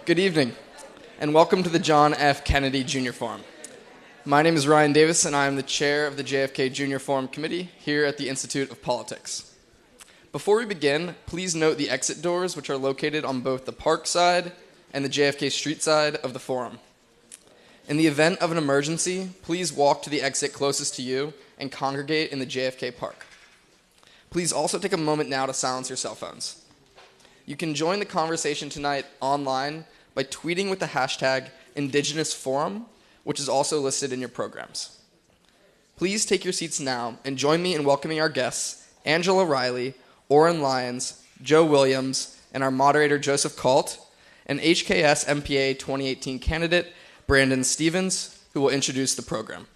Good evening, and welcome to the John F. Kennedy Jr. Forum. My name is Ryan Davis, and I am the chair of the JFK Jr. Forum Committee here at the Institute of Politics. Before we begin, please note the exit doors, which are located on both the park side and the JFK Street side of the forum. In the event of an emergency, please walk to the exit closest to you and congregate in the JFK Park. Please also take a moment now to silence your cell phones. You can join the conversation tonight online by tweeting with the hashtag Indigenous Forum, which is also listed in your programs. Please take your seats now and join me in welcoming our guests, Angela Riley, Oren Lyons, Joe Williams, and our moderator, Joseph Kalt, and HKS MPA 2018 candidate, Brandon Stevens, who will introduce the program.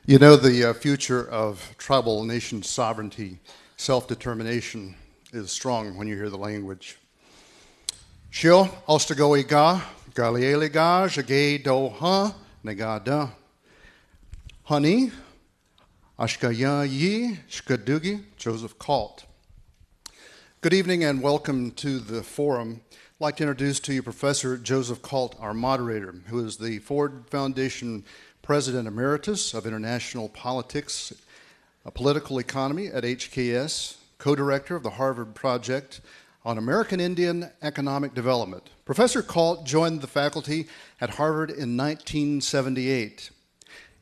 You know, the future of tribal nation sovereignty, self-determination is strong when you hear the language. Shil ostagoiga, galieliga, jage doha, negada. Honey, ashkaya yi, shkadugi, Joseph Kalt. Good evening and welcome to the forum. I'd like to introduce to you Professor Joseph Kalt, our moderator, who is the Ford Foundation President Emeritus of International Politics, Political Economy at HKS, co-director of the Harvard Project on American Indian Economic Development. Professor Kalt joined the faculty at Harvard in 1978.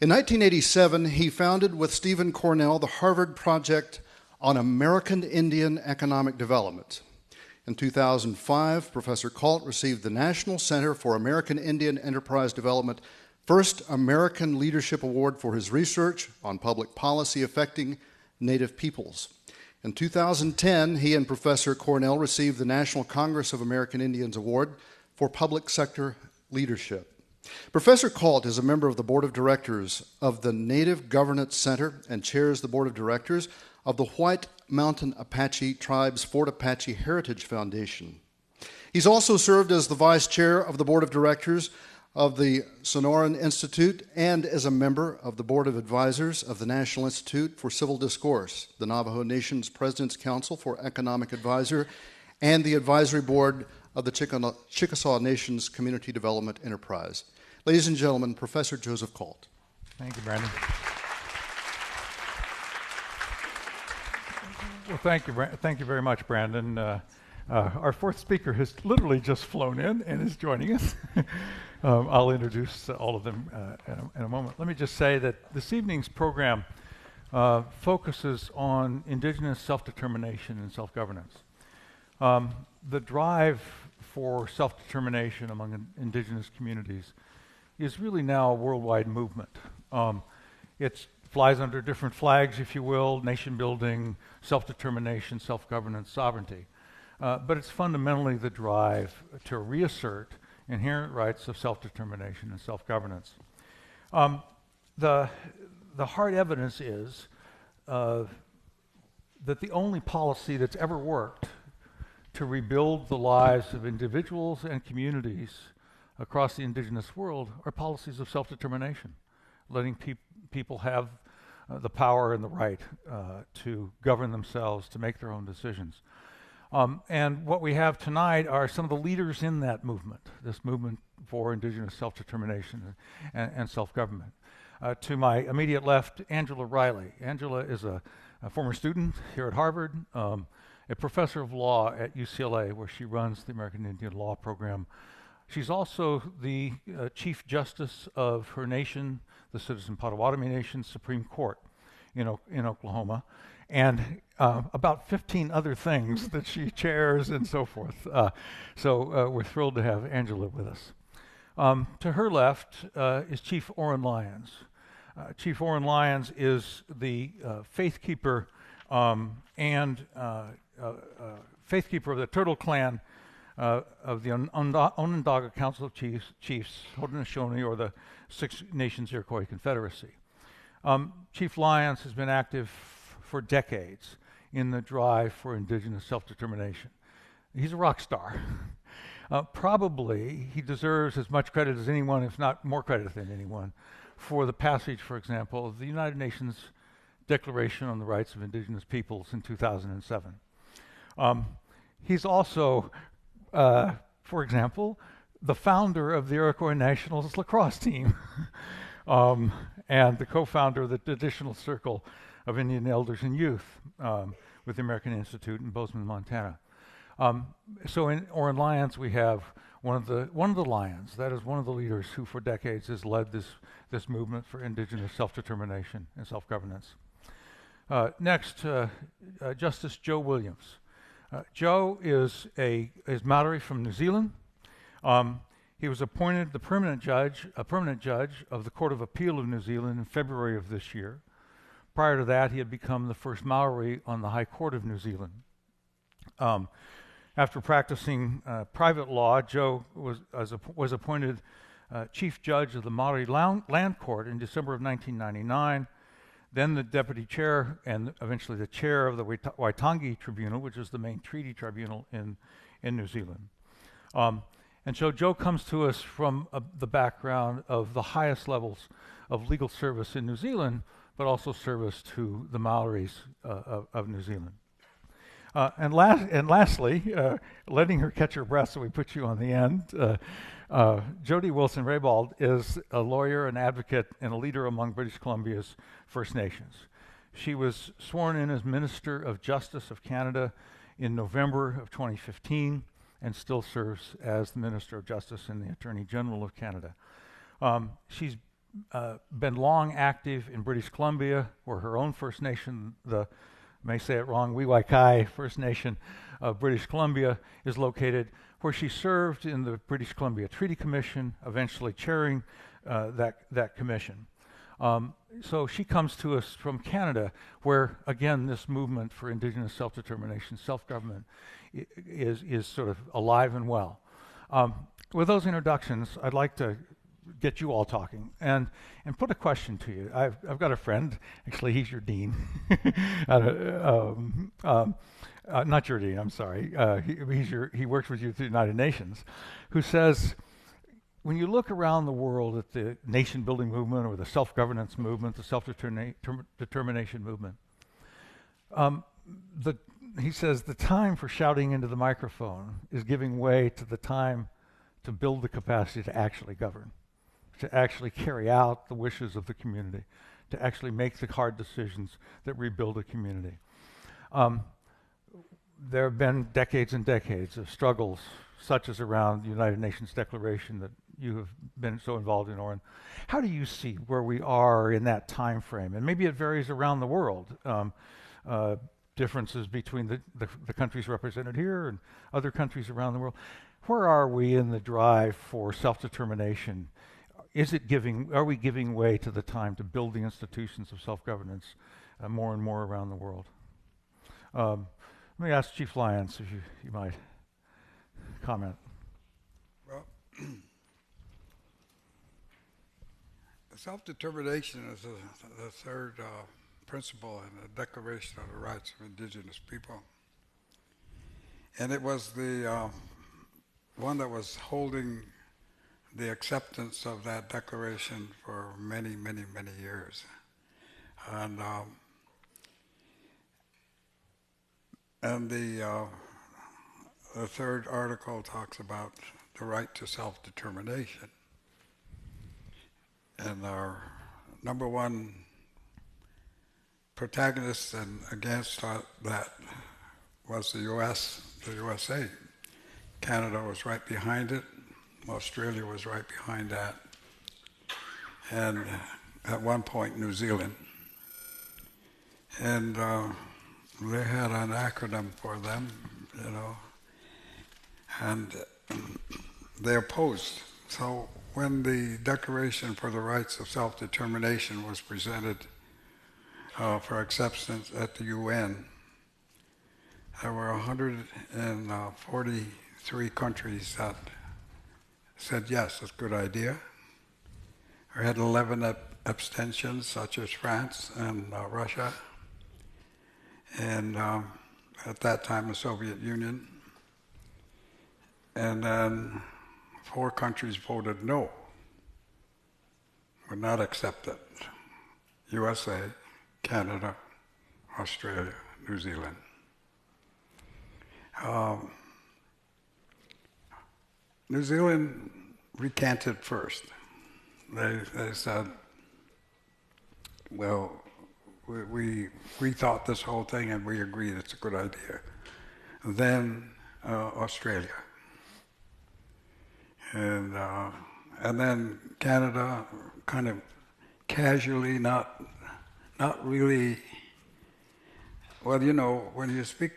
In 1987, he founded with Stephen Cornell the Harvard Project on American Indian Economic Development. In 2005, Professor Kalt received the National Center for American Indian Enterprise Development First American Leadership Award for his research on public policy affecting Native peoples. In 2010, he and Professor Cornell received the National Congress of American Indians Award for public sector leadership. Professor Kalt is a member of the Board of Directors of the Native Governance Center and chairs the Board of Directors of the White Mountain Apache Tribe's Fort Apache Heritage Foundation. He's also served as the vice chair of the Board of Directors of the Sonoran Institute and as a member of the Board of Advisors of the National Institute for Civil Discourse, the Navajo Nation's President's Council for Economic Advisor, and the Advisory Board of the Chickasaw Nation's Community Development Enterprise. Ladies and gentlemen, Professor Joseph Kalt. Thank you, Brandon. Well, thank you very much, Brandon. Our fourth speaker has literally just flown in and is joining us. I'll introduce all of them in a moment. Let me just say that this evening's program focuses on Indigenous self-determination and self-governance. The drive for self-determination among Indigenous communities is really now a worldwide movement. It flies under different flags, if you will: nation building, self-determination, self-governance, sovereignty. But it's fundamentally the drive to reassert inherent rights of self-determination and self-governance. The hard evidence is that the only policy that's ever worked to rebuild the lives of individuals and communities across the Indigenous world are policies of self-determination, letting people have the power and the right to govern themselves, to make their own decisions. And what we have tonight are some of the leaders in that movement, this movement for Indigenous self-determination and self-government. To my immediate left, Angela Riley. Angela is a former student here at Harvard, a professor of law at UCLA, where she runs the American Indian Law Program. She's also the Chief Justice of her nation, the Citizen Potawatomi Nation Supreme Court in Oklahoma, and about 15 other things that she chairs and so forth. So we're thrilled to have Angela with us. To her left is Chief Oren Lyons. Chief Oren Lyons is the Faithkeeper and Faithkeeper of the Turtle Clan of the Onondaga Council of Chiefs, Haudenosaunee, or the Six Nations Iroquois Confederacy. Chief Lyons has been active for decades in the drive for Indigenous self-determination. He's a rock star. Probably he deserves as much credit as anyone, if not more credit than anyone, for the passage, for example, of the United Nations Declaration on the Rights of Indigenous Peoples in 2007. He's also, for example, the founder of the Iroquois Nationals lacrosse team and the co-founder of the Traditional Circle of Indian Elders and Youth with the American Institute in Bozeman, Montana. So in Oren Lyons, we have one of the Lyons. That is one of the leaders who, for decades, has led this movement for Indigenous self-determination and self-governance. Next, Justice Joe Williams. Joe is Maori from New Zealand. He was appointed a permanent judge of the Court of Appeal of New Zealand in February of this year. Prior to that, he had become the first Maori on the High Court of New Zealand. After practicing private law, Joe was appointed Chief Judge of the Maori Land Court in December of 1999, then the Deputy Chair and eventually the Chair of the Waitangi Tribunal, which is the main treaty tribunal in New Zealand. And so Joe comes to us from the background of the highest levels of legal service in New Zealand, but also service to the Maoris of New Zealand. And lastly, letting her catch her breath so we put you on the end, Jody Wilson-Raybould is a lawyer, an advocate, and a leader among British Columbia's First Nations. She was sworn in as Minister of Justice of Canada in November of 2015 and still serves as the Minister of Justice and the Attorney General of Canada. She's been long active in British Columbia, where her own First Nation, the may say it wrong, Wiwaikai First Nation of British Columbia, is located, where she served in the British Columbia Treaty Commission, eventually chairing that commission. So she comes to us from Canada, where, again, this movement for Indigenous self-determination, self-government, is sort of alive and well. With those introductions, I'd like to get you all talking and put a question to you. I've got a friend, actually he's your dean, not your dean, I'm sorry. He works with you at the United Nations, who says, when you look around the world at the nation-building movement or the self-governance movement, the self-determination movement, he says the time for shouting into the microphone is giving way to the time to build the capacity to actually govern, to actually carry out the wishes of the community, to actually make the hard decisions that rebuild a community. There have been decades and decades of struggles, such as around the United Nations Declaration that you have been so involved in, Oren. How do you see where we are in that time frame? And maybe it varies around the world. Differences between the countries represented here and other countries around the world. Where are we in the drive for self-determination? Are we giving way to the time to build the institutions of self-governance more and more around the world? Let me ask Chief Lyons if you might comment. Well, self-determination is the third principle in the Declaration of the Rights of Indigenous People. And it was the one that was holding the acceptance of that declaration for many, many, many years. And the third article talks about the right to self-determination. And our number one protagonist and against that was the USA. Canada was right behind it. Australia was right behind that. And at one point, New Zealand. And they had an acronym for them, you know, and they opposed. So when the Declaration for the Rights of Self-Determination was presented for acceptance at the UN, there were 143 3 countries that said yes, it's a good idea. We had 11 abstentions, such as France and Russia, and at that time the Soviet Union. And then 4 countries voted no, would not accept it. USA, Canada, Australia, New Zealand. New Zealand recanted first. They said, well, we rethought this whole thing and we agreed it's a good idea. Then Australia. And then Canada, kind of casually, not really. Well, you know, when you speak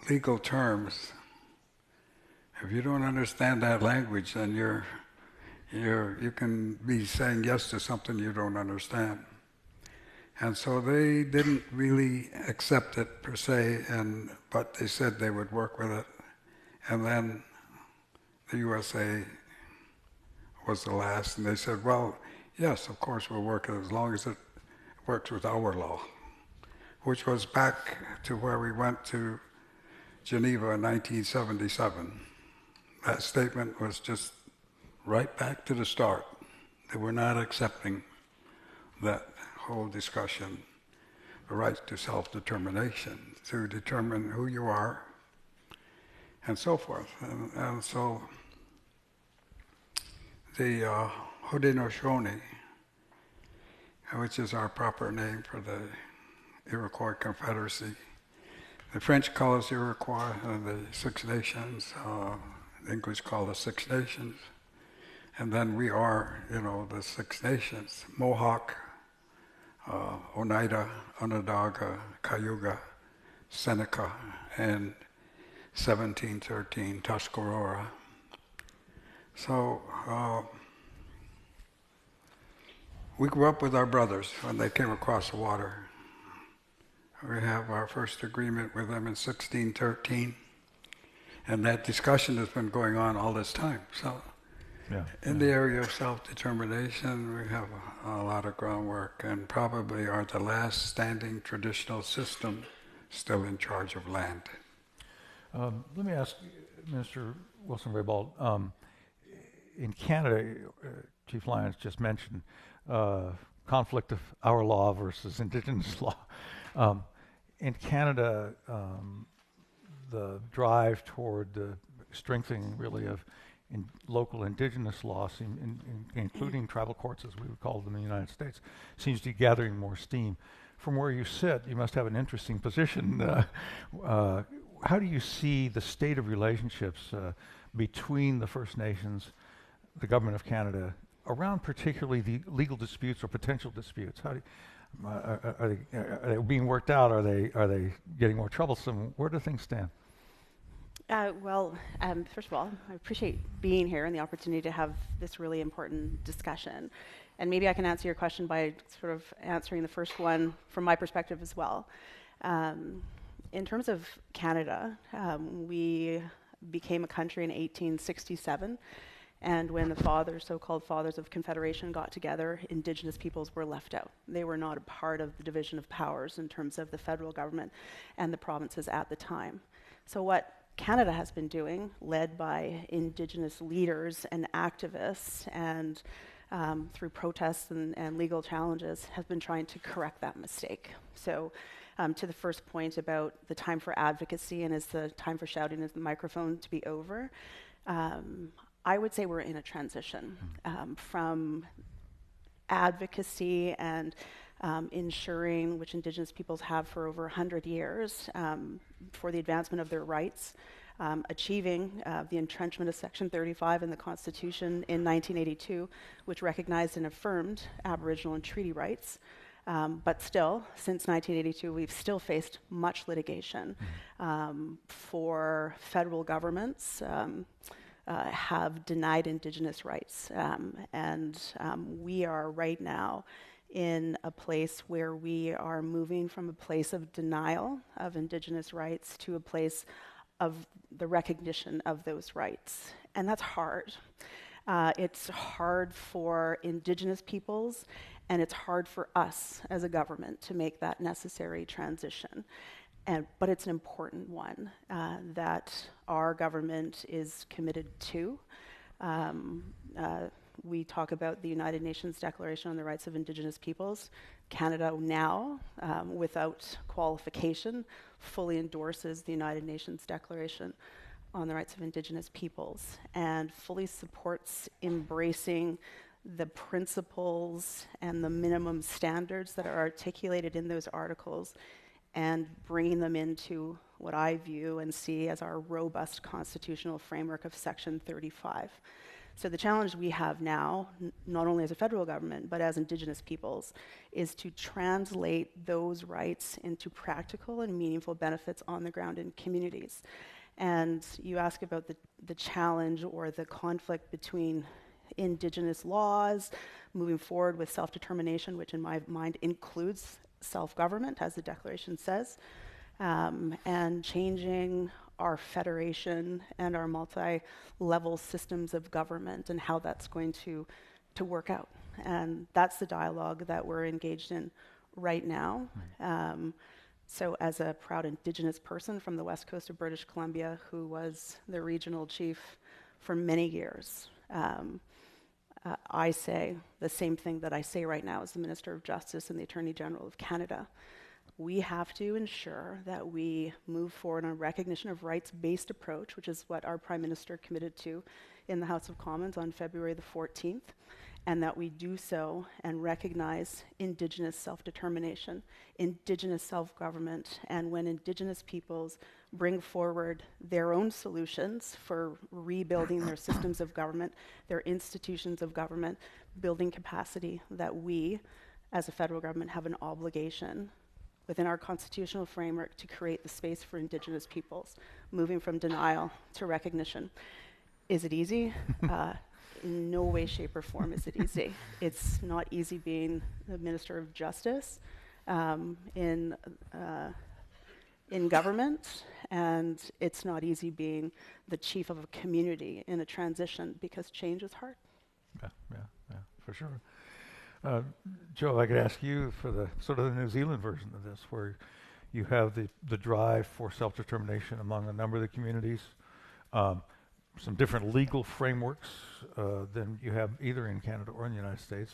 legal terms, if you don't understand that language, then you can be saying yes to something you don't understand. And so they didn't really accept it per se, but they said they would work with it. And then the USA was the last, and they said, well, yes, of course we'll work it as long as it works with our law, which was back to where we went to Geneva in 1977. That statement was just right back to the start. They were not accepting that whole discussion, the right to self-determination, to determine who you are, and so forth. And so the Haudenosaunee, which is our proper name for the Iroquois Confederacy, the French call us Iroquois, the Six Nations, the English call us Six Nations, and then we are, you know, the Six Nations: Mohawk, Oneida, Onondaga, Cayuga, Seneca, and 1713 Tuscarora. So we grew up with our brothers when they came across the water. We have our first agreement with them in 1613, and that discussion has been going on all this time. So in the area of self-determination, we have a lot of groundwork, and probably are the last standing traditional system still in charge of land. Let me ask Minister Wilson-Raybould, in Canada, Chief Lyons just mentioned conflict of our law versus Indigenous law. In Canada, the drive toward the strengthening, really, of local Indigenous law, including tribal courts, as we would call them in the United States, seems to be gathering more steam. From where you sit, you must have an interesting position. How do you see the state of relationships between the First Nations, the Government of Canada, around particularly the legal disputes or potential disputes? How do you, are they being worked out? Are they getting more troublesome? Where do things stand? First of all, I appreciate being here and the opportunity to have this really important discussion. And maybe I can answer your question by sort of answering the first one from my perspective as well. In terms of Canada, we became a country in 1867. And when the so-called fathers of Confederation got together, Indigenous peoples were left out. They were not a part of the division of powers in terms of the federal government and the provinces at the time. So what Canada has been doing, led by Indigenous leaders and activists, and through protests and legal challenges, has been trying to correct that mistake. So to the first point about the time for advocacy and is the time for shouting is the microphone to be over, I would say we're in a transition from advocacy and ensuring, which Indigenous peoples have for over 100 years, for the advancement of their rights, achieving the entrenchment of Section 35 in the Constitution in 1982, which recognized and affirmed Aboriginal and treaty rights. But still, since 1982, we've still faced much litigation for federal governments have denied Indigenous rights. And we are right now in a place where we are moving from a place of denial of Indigenous rights to a place of the recognition of those rights. And that's hard. It's hard for Indigenous peoples, and it's hard for us as a government to make that necessary transition. But it's an important one that our government is committed to. We talk about the United Nations Declaration on the Rights of Indigenous Peoples. Canada now, without qualification, fully endorses the United Nations Declaration on the Rights of Indigenous Peoples and fully supports embracing the principles and the minimum standards that are articulated in those articles and bringing them into what I view and see as our robust constitutional framework of Section 35. So the challenge we have now, not only as a federal government, but as Indigenous peoples, is to translate those rights into practical and meaningful benefits on the ground in communities. And you ask about the challenge or the conflict between Indigenous laws, moving forward with self-determination, which in my mind includes self-government, as the Declaration says, and changing our federation and our multi-level systems of government and how that's going to work out. And that's the dialogue that we're engaged in right now. So as a proud Indigenous person from the west coast of British Columbia who was the regional chief for many years, I say the same thing that I say right now as the Minister of Justice and the Attorney General of Canada. We have to ensure that we move forward on a recognition of rights-based approach, which is what our Prime Minister committed to in the House of Commons on February the 14th, and that we do so and recognize Indigenous self-determination, Indigenous self-government, and when Indigenous peoples bring forward their own solutions for rebuilding their systems of government, their institutions of government, building capacity, that we, as a federal government, have an obligation within our constitutional framework to create the space for Indigenous peoples, moving from denial to recognition. Is it easy? In no way, shape, or form is it easy. It's not easy being the Minister of Justice in government, and it's not easy being the chief of a community in a transition because change is hard. Yeah, for sure. Joe, I could ask you for the sort of the New Zealand version of this, where you have the drive for self-determination among a number of the communities, some different legal frameworks than you have either in Canada or in the United States.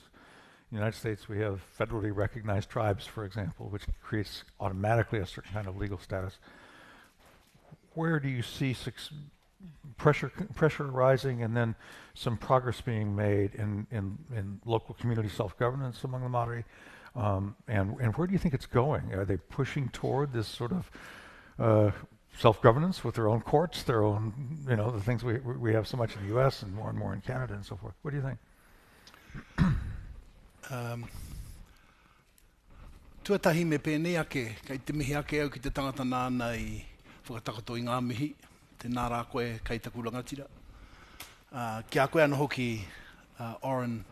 In the United States, we have federally recognized tribes, for example, which creates automatically a certain kind of legal status. Where do you see pressure rising and then some progress being made in local community self-governance among the Maori? And where do you think it's going? Are they pushing toward this sort of self-governance with their own courts, their own, the things we have so much in the U.S. and more in Canada and so forth? What do you think? Tuatahi me pēnei ake, kai te mihi ake au ki te tangata nāna I whakatakato I ngā mihi, te nārā koe kai taku rangatira. Ki a koe ana hoki, Oren,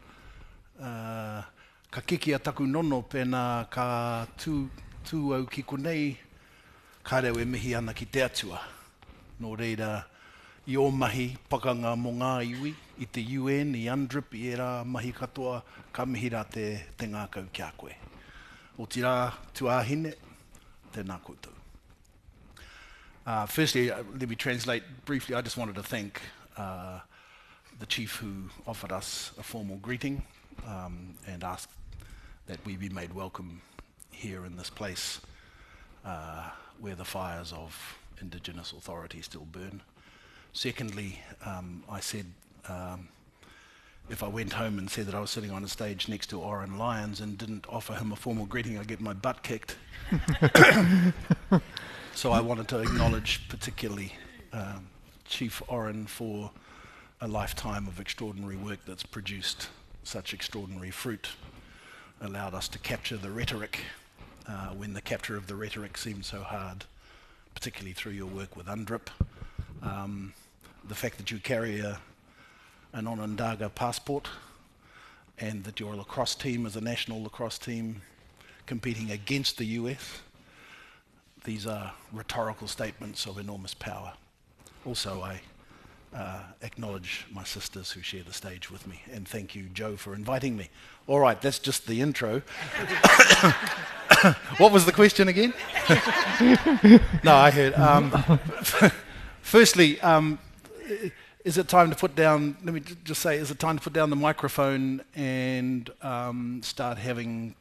ka kiki a taku nono pēnā ka tū au ki konei, ka reo e mihi ana ki te atua. Nō reira, I o mahi pakanga mō ngā iwi, I te UN, I UNDRIP, I era mahi katoa, ka mihi rā te ngākau ki a koe. O tira tuahine, tēnā koutou. Firstly, let me translate briefly. I just wanted to thank the chief who offered us a formal greeting and ask that we be made welcome here in this place where the fires of Indigenous authority still burn. Secondly, I said if I went home and said that I was sitting on a stage next to Oren Lyons and didn't offer him a formal greeting, I'd get my butt kicked. So I wanted to acknowledge particularly Chief Oren for a lifetime of extraordinary work that's produced such extraordinary fruit, allowed us to capture the rhetoric when the capture of the rhetoric seemed so hard, particularly through your work with UNDRIP. The fact that you carry an Onondaga passport and that your lacrosse team is a national lacrosse team competing against the US, these are rhetorical statements of enormous power. Also, I acknowledge my sisters who share the stage with me, and thank you, Joe, for inviting me. All right, that's just the intro. What was the question again? No, I heard. Firstly, is it time to put down, let me just say, is it time to put down the microphone and start having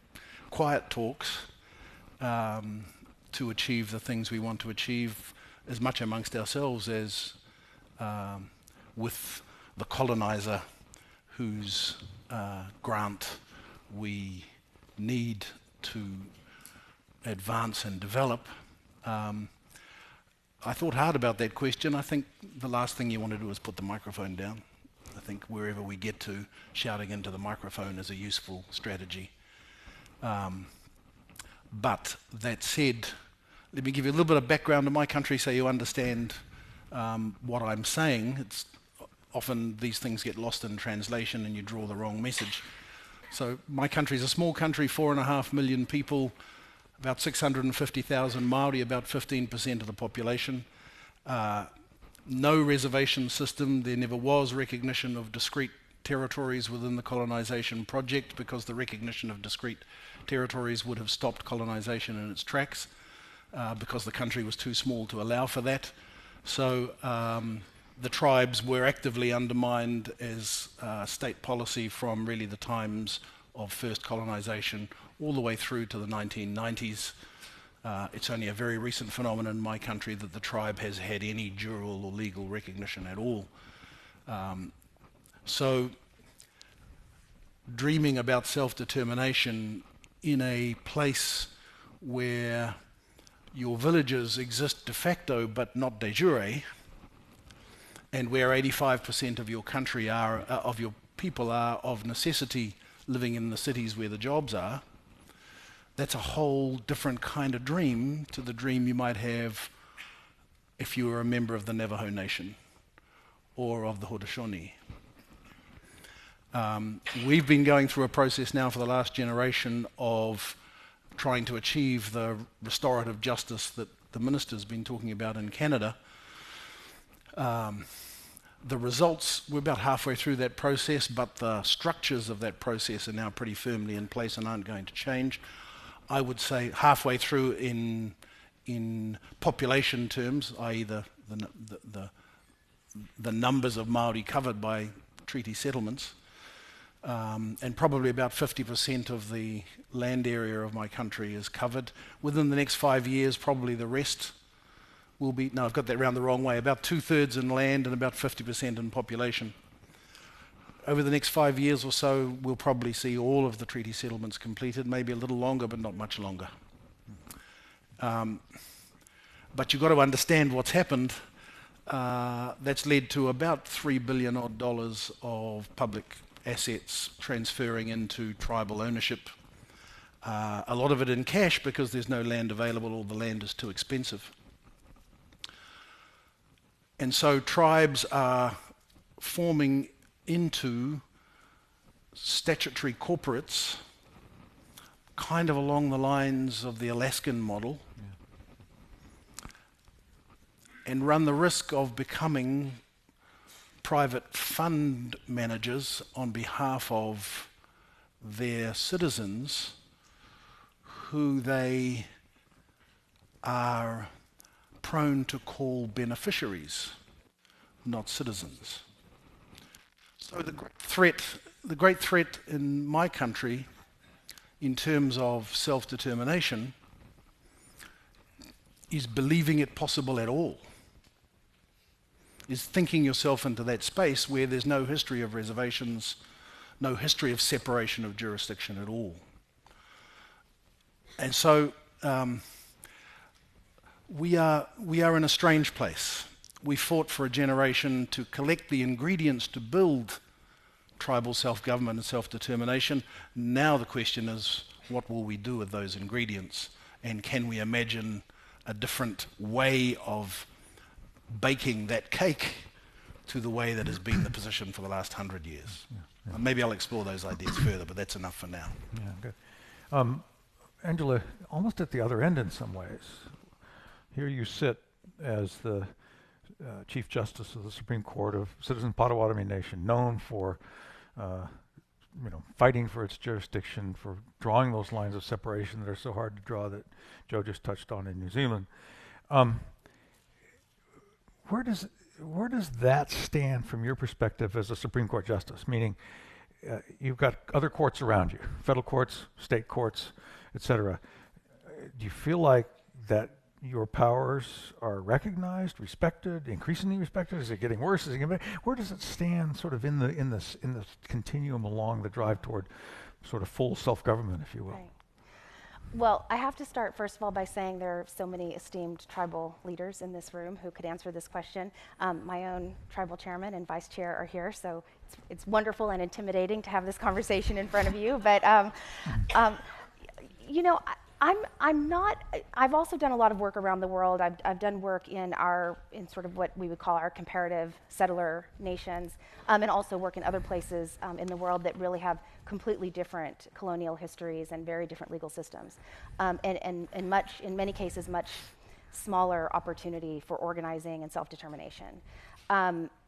quiet talks to achieve the things we want to achieve, as much amongst ourselves as with the colonizer whose grant we need to advance and develop? I thought hard about that question. I think the last thing you want to do is put the microphone down. I think wherever we get to, shouting into the microphone is a useful strategy. But that said, let me give you a little bit of background to my country so you understand what I'm saying. It's often these things get lost in translation and you draw the wrong message. So my country is a small country, 4.5 million people, about 650,000 Māori, about 15% of the population. No reservation system. There never was recognition of discrete territories within the colonisation project, because the recognition of discrete territories would have stopped colonisation in its tracks, because the country was too small to allow for that. So the tribes were actively undermined as state policy from really the times of first colonisation all the way through to the 1990s. It's only a very recent phenomenon in my country that the tribe has had any jural or legal recognition at all. So dreaming about self-determination in a place where your villages exist de facto but not de jure, and where 85% of your country are, of your people are of necessity living in the cities where the jobs are, that's a whole different kind of dream to the dream you might have if you were a member of the Navajo Nation or of the Haudenosaunee. We've been going through a process now for the last generation of trying to achieve the restorative justice that the minister's been talking about in Canada. The results, we're about halfway through that process, but the structures of that process are now pretty firmly in place and aren't going to change. I would say halfway through in population terms, i.e. the numbers of Māori covered by treaty settlements, and probably about 50% of the land area of my country is covered. Within the next 5 years, probably the rest will be, no, I've got that round the wrong way, about 2/3 in land and about 50% in population. Over the next 5 years or so, we'll probably see all of the treaty settlements completed, maybe a little longer, but not much longer. But you've got to understand what's happened. That's led to about $3 billion odd of public assets transferring into tribal ownership. A lot of it in cash because there's no land available or the land is too expensive. And so tribes are forming into statutory corporates, kind of along the lines of the Alaskan model, and run the risk of becoming private fund managers on behalf of their citizens, who they are prone to call beneficiaries, not citizens. So the great threat in my country in terms of self-determination is believing it possible at all, is thinking yourself into that space where there's no history of reservations, no history of separation of jurisdiction at all. And so we are in a strange place. We fought for a generation to collect the ingredients to build tribal self-government and self-determination. Now the question is, what will we do with those ingredients? And can we imagine a different way of baking that cake to the way that has been the position for the last 100 years? Yeah. Maybe I'll explore those ideas further, but that's enough for now. Yeah, good. Angela, almost at the other end in some ways, here you sit as the Chief Justice of the Supreme Court of Citizen Potawatomi Nation, known for fighting for its jurisdiction, for drawing those lines of separation that are so hard to draw that Joe just touched on in New Zealand. Where does that stand from your perspective as a Supreme Court Justice? Meaning, you've got other courts around you, federal courts, state courts, etc. Do you feel like that your powers are recognized, respected, increasingly respected? Is it getting worse? Is it getting better? Where does it stand, sort of in this continuum along the drive toward sort of full self-government, if you will? Right. Well, I have to start first of all by saying there are so many esteemed tribal leaders in this room who could answer this question. My own tribal chairman and vice chair are here, so it's wonderful and intimidating to have this conversation in front of you. But I've also done a lot of work around the world. I've done work in sort of what we would call our comparative settler nations, and also work in other places in the world that really have completely different colonial histories and very different legal systems, and in many cases, much smaller opportunity for organizing and self-determination.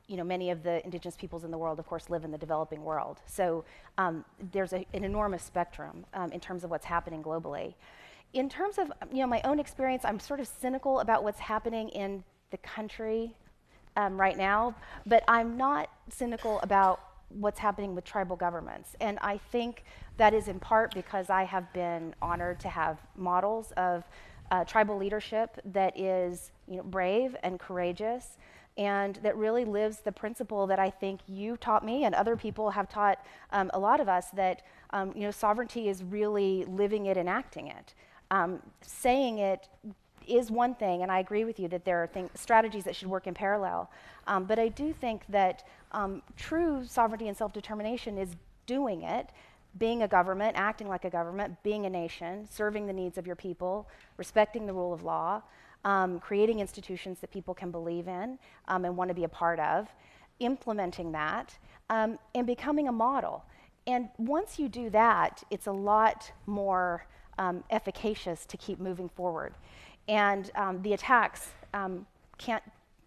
Many of the indigenous peoples in the world, of course, live in the developing world. So there's an enormous spectrum in terms of what's happening globally. In terms of my own experience, I'm sort of cynical about what's happening in the country right now, but I'm not cynical about what's happening with tribal governments. And I think that is in part because I have been honored to have models of tribal leadership that is brave and courageous, and that really lives the principle that I think you taught me and other people have taught a lot of us, that sovereignty is really living it and acting it. Saying it is one thing, and I agree with you that there are strategies that should work in parallel. But I do think that true sovereignty and self-determination is doing it, being a government, acting like a government, being a nation, serving the needs of your people, respecting the rule of law, creating institutions that people can believe in and want to be a part of, implementing that, and becoming a model. And once you do that, it's a lot more efficacious to keep moving forward. And the attacks can't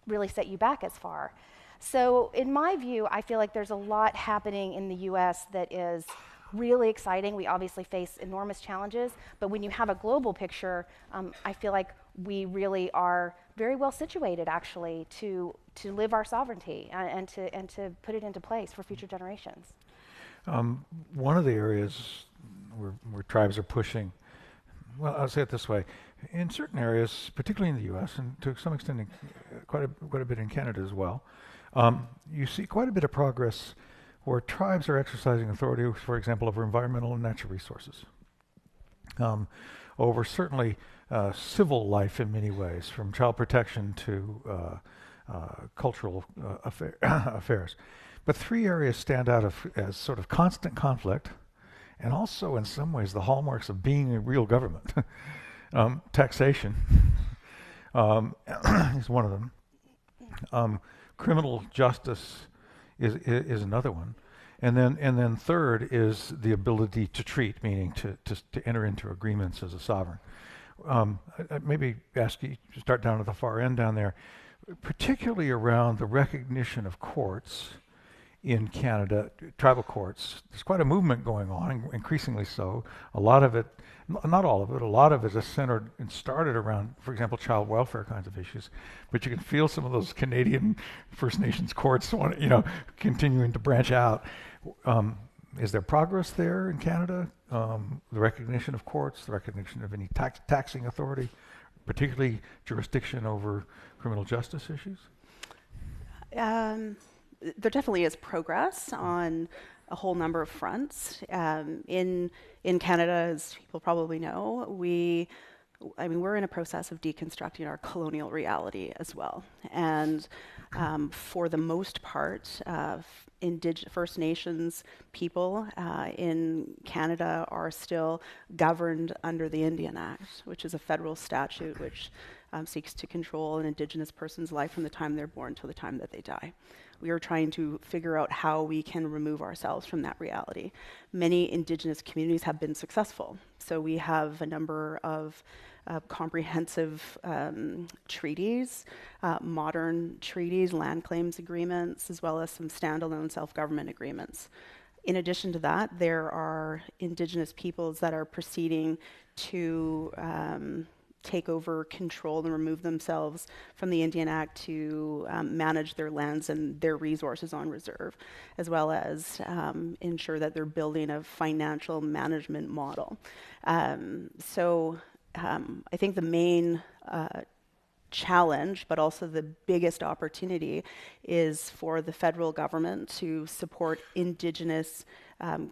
really set you back as far. So in my view, I feel like there's a lot happening in the US that is really exciting. We obviously face enormous challenges, but when you have a global picture, I feel like we really are very well situated, actually, to live our sovereignty and to put it into place for future generations. One of the areas where tribes are pushing, well, I'll say it this way, in certain areas, particularly in the U.S. and to some extent quite a bit in Canada as well, you see quite a bit of progress where tribes are exercising authority, for example, over environmental and natural resources, over certainly civil life in many ways, from child protection to cultural affairs. But three areas stand out as sort of constant conflict, and also in some ways the hallmarks of being a real government. Taxation is one of them. Criminal justice is another one, and then third is the ability to treat, meaning to enter into agreements as a sovereign. I maybe ask you to start down at the far end down there, particularly around the recognition of courts in Canada, tribal courts. There's quite a movement going on, increasingly so. A lot of it, not all of it, a lot of it is centered and started around, for example, child welfare kinds of issues. But you can feel some of those Canadian First Nations courts, continuing to branch out. Is there progress there in Canada? The recognition of courts, the recognition of any taxing authority, particularly jurisdiction over criminal justice issues? There definitely is progress on a whole number of fronts. In Canada, as people probably know, we're in a process of deconstructing our colonial reality as well. And for the most part, First Nations people in Canada are still governed under the Indian Act, which is a federal statute which seeks to control an Indigenous person's life from the time they're born till the time that they die. We are trying to figure out how we can remove ourselves from that reality. Many Indigenous communities have been successful. So we have a number of comprehensive treaties, modern treaties, land claims agreements, as well as some standalone self-government agreements. In addition to that, there are Indigenous peoples that are proceeding to take over control and remove themselves from the Indian Act to manage their lands and their resources on reserve, as well as ensure that they're building a financial management model. So I think the main challenge, but also the biggest opportunity, is for the federal government to support Indigenous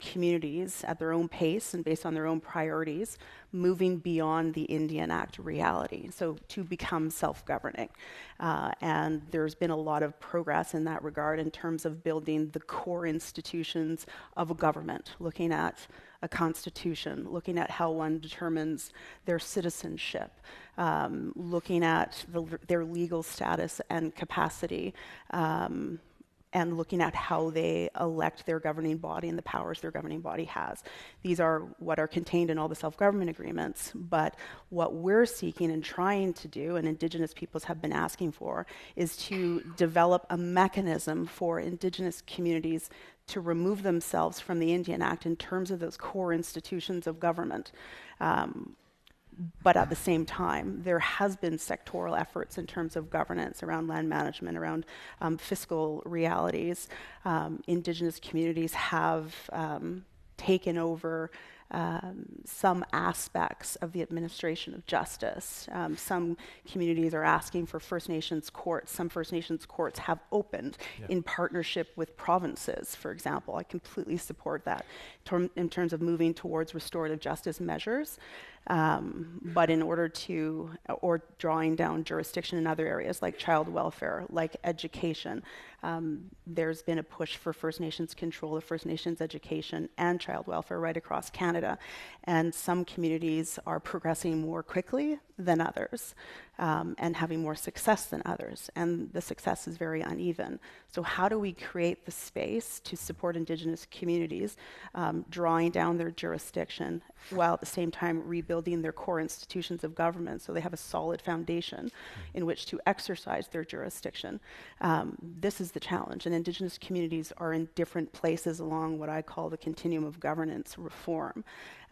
communities at their own pace and based on their own priorities, moving beyond the Indian Act reality, so to become self-governing. And there's been a lot of progress in that regard in terms of building the core institutions of a government, looking at a constitution, looking at how one determines their citizenship, looking at their legal status and capacity, and looking at how they elect their governing body and the powers their governing body has. These are what are contained in all the self-government agreements, but what we're seeking and trying to do, and Indigenous peoples have been asking for, is to develop a mechanism for Indigenous communities to remove themselves from the Indian Act in terms of those core institutions of government. But at the same time, there has been sectoral efforts in terms of governance around land management, around fiscal realities. Indigenous communities have taken over some aspects of the administration of justice. Some communities are asking for First Nations courts. Some First Nations courts have opened in partnership with provinces, for example. I completely support that in terms of moving towards restorative justice measures. But in order to, or drawing down jurisdiction in other areas like child welfare, like education, there's been a push for First Nations control of First Nations education and child welfare right across Canada. And some communities are progressing more quickly than others, and having more success than others. And the success is very uneven. So how do we create the space to support Indigenous communities, drawing down their jurisdiction, while at the same time rebuilding their core institutions of government so they have a solid foundation in which to exercise their jurisdiction? This is the challenge, and Indigenous communities are in different places along what I call the continuum of governance reform.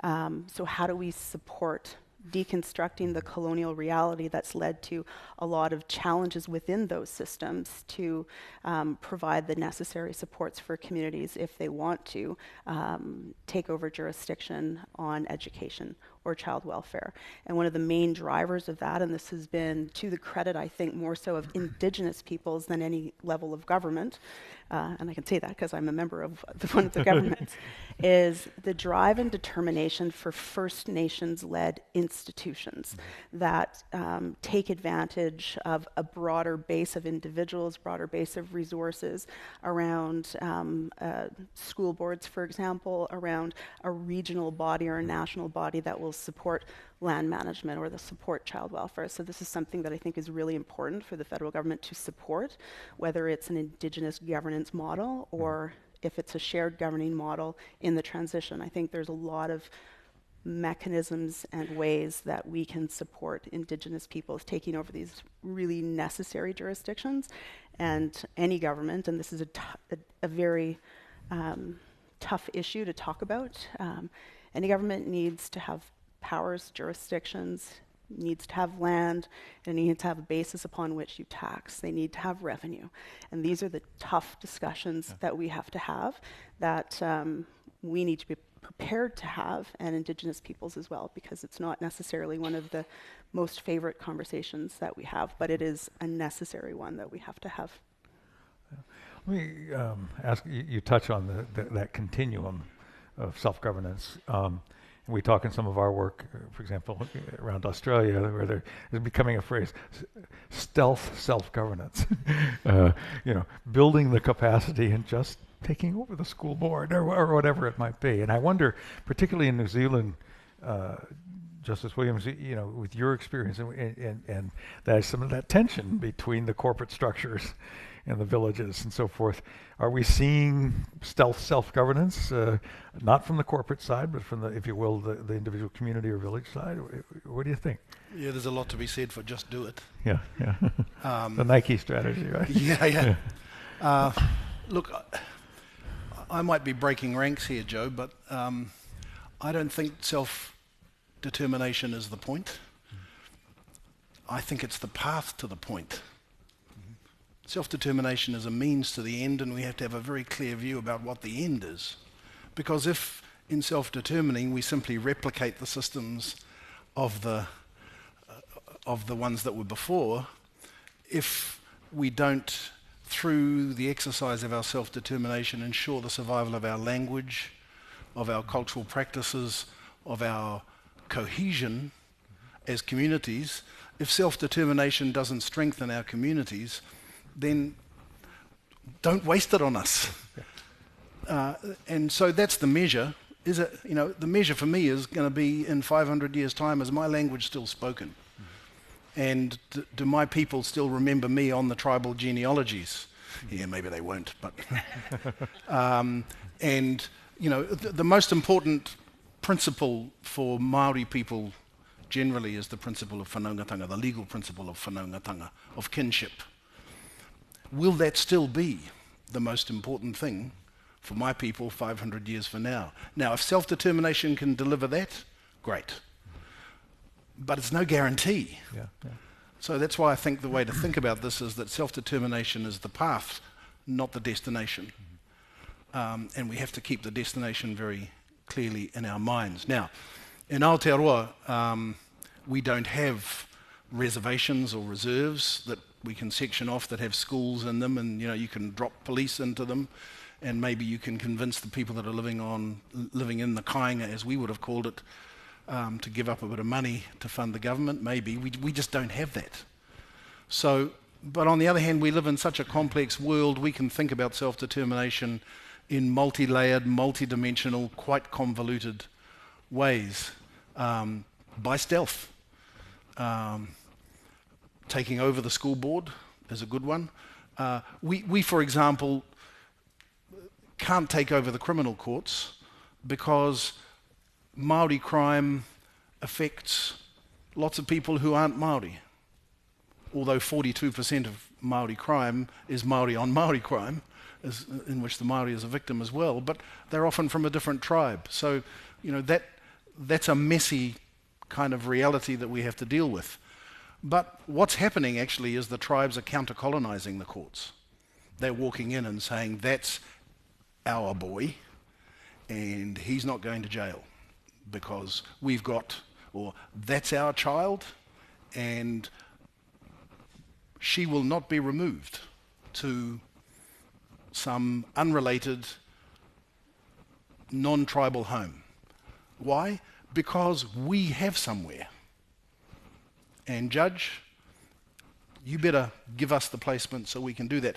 So how do we support deconstructing the colonial reality that's led to a lot of challenges within those systems to provide the necessary supports for communities if they want to take over jurisdiction on education or child welfare? And one of the main drivers of that, and this has been to the credit, I think, more so of Indigenous peoples than any level of government, and I can say that because I'm a member of one of the governments, is the drive and determination for First Nations-led institutions that take advantage of a broader base of individuals, broader base of resources around school boards, for example, around a regional body or a national body that will support land management or the support child welfare. So this is something that I think is really important for the federal government to support, whether it's an Indigenous governance model or if it's a shared governing model in the transition. I think there's a lot of mechanisms and ways that we can support Indigenous peoples taking over these really necessary jurisdictions. And any government, and this is a very tough issue to talk about, any government needs to have powers, jurisdictions, needs to have land, and needs to have a basis upon which you tax. They need to have revenue. And these are the tough discussions that we have to have, that we need to be prepared to have, and Indigenous peoples as well, because it's not necessarily one of the most favorite conversations that we have, but it is a necessary one that we have to have. Let me ask, you touch on that continuum of self-governance. We talk in some of our work, for example, around Australia, where there is becoming a phrase, stealth self-governance. Building the capacity and just taking over the school board or whatever it might be. And I wonder, particularly in New Zealand, Justice Williams, with your experience and that some of that tension between the corporate structures and the villages and so forth. Are we seeing stealth self-governance, not from the corporate side, but from the, if you will, the individual community or village side? What do you think? Yeah, there's a lot to be said for just do it. Yeah. The Nike strategy, right? Yeah. Look, I might be breaking ranks here, Joe, but I don't think self-determination is the point. I think it's the path to the point. Self-determination is a means to the end, and we have to have a very clear view about what the end is. Because if in self-determining we simply replicate the systems of the ones that were before, if we don't, through the exercise of our self-determination, ensure the survival of our language, of our cultural practices, of our cohesion as communities, if self-determination doesn't strengthen our communities, then don't waste it on us. And so that's the measure. The measure for me is going to be in 500 years' time, is my language still spoken? And do my people still remember me on the tribal genealogies? Yeah, maybe they won't, but... the most important principle for Māori people generally is the principle of whanaungatanga, the legal principle of whanaungatanga, of kinship. Will that still be the most important thing for my people 500 years from now? Now, if self-determination can deliver that, great. But it's no guarantee. Yeah. So that's why I think the way to think about this is that self-determination is the path, not the destination. And we have to keep the destination very clearly in our minds. Now, in Aotearoa, we don't have reservations or reserves that we can section off that have schools in them, and you can drop police into them, and maybe you can convince the people that are living in the kāinga, as we would have called it, to give up a bit of money to fund the government. Maybe we just don't have that. So, but on the other hand, we live in such a complex world. We can think about self-determination in multi-layered, multi-dimensional, quite convoluted ways, by stealth. Taking over the school board is a good one. We, for example, can't take over the criminal courts because Māori crime affects lots of people who aren't Māori. Although 42% of Māori crime is Māori on Māori crime, in which the Māori is a victim as well, but they're often from a different tribe. So, that's a messy kind of reality that we have to deal with. But what's happening actually is the tribes are counter-colonizing the courts. They're walking in and saying, that's our boy, and he's not going to jail because we've got, or that's our child, and she will not be removed to some unrelated, non-tribal home. Why? Because we have somewhere. And judge, you better give us the placement so we can do that.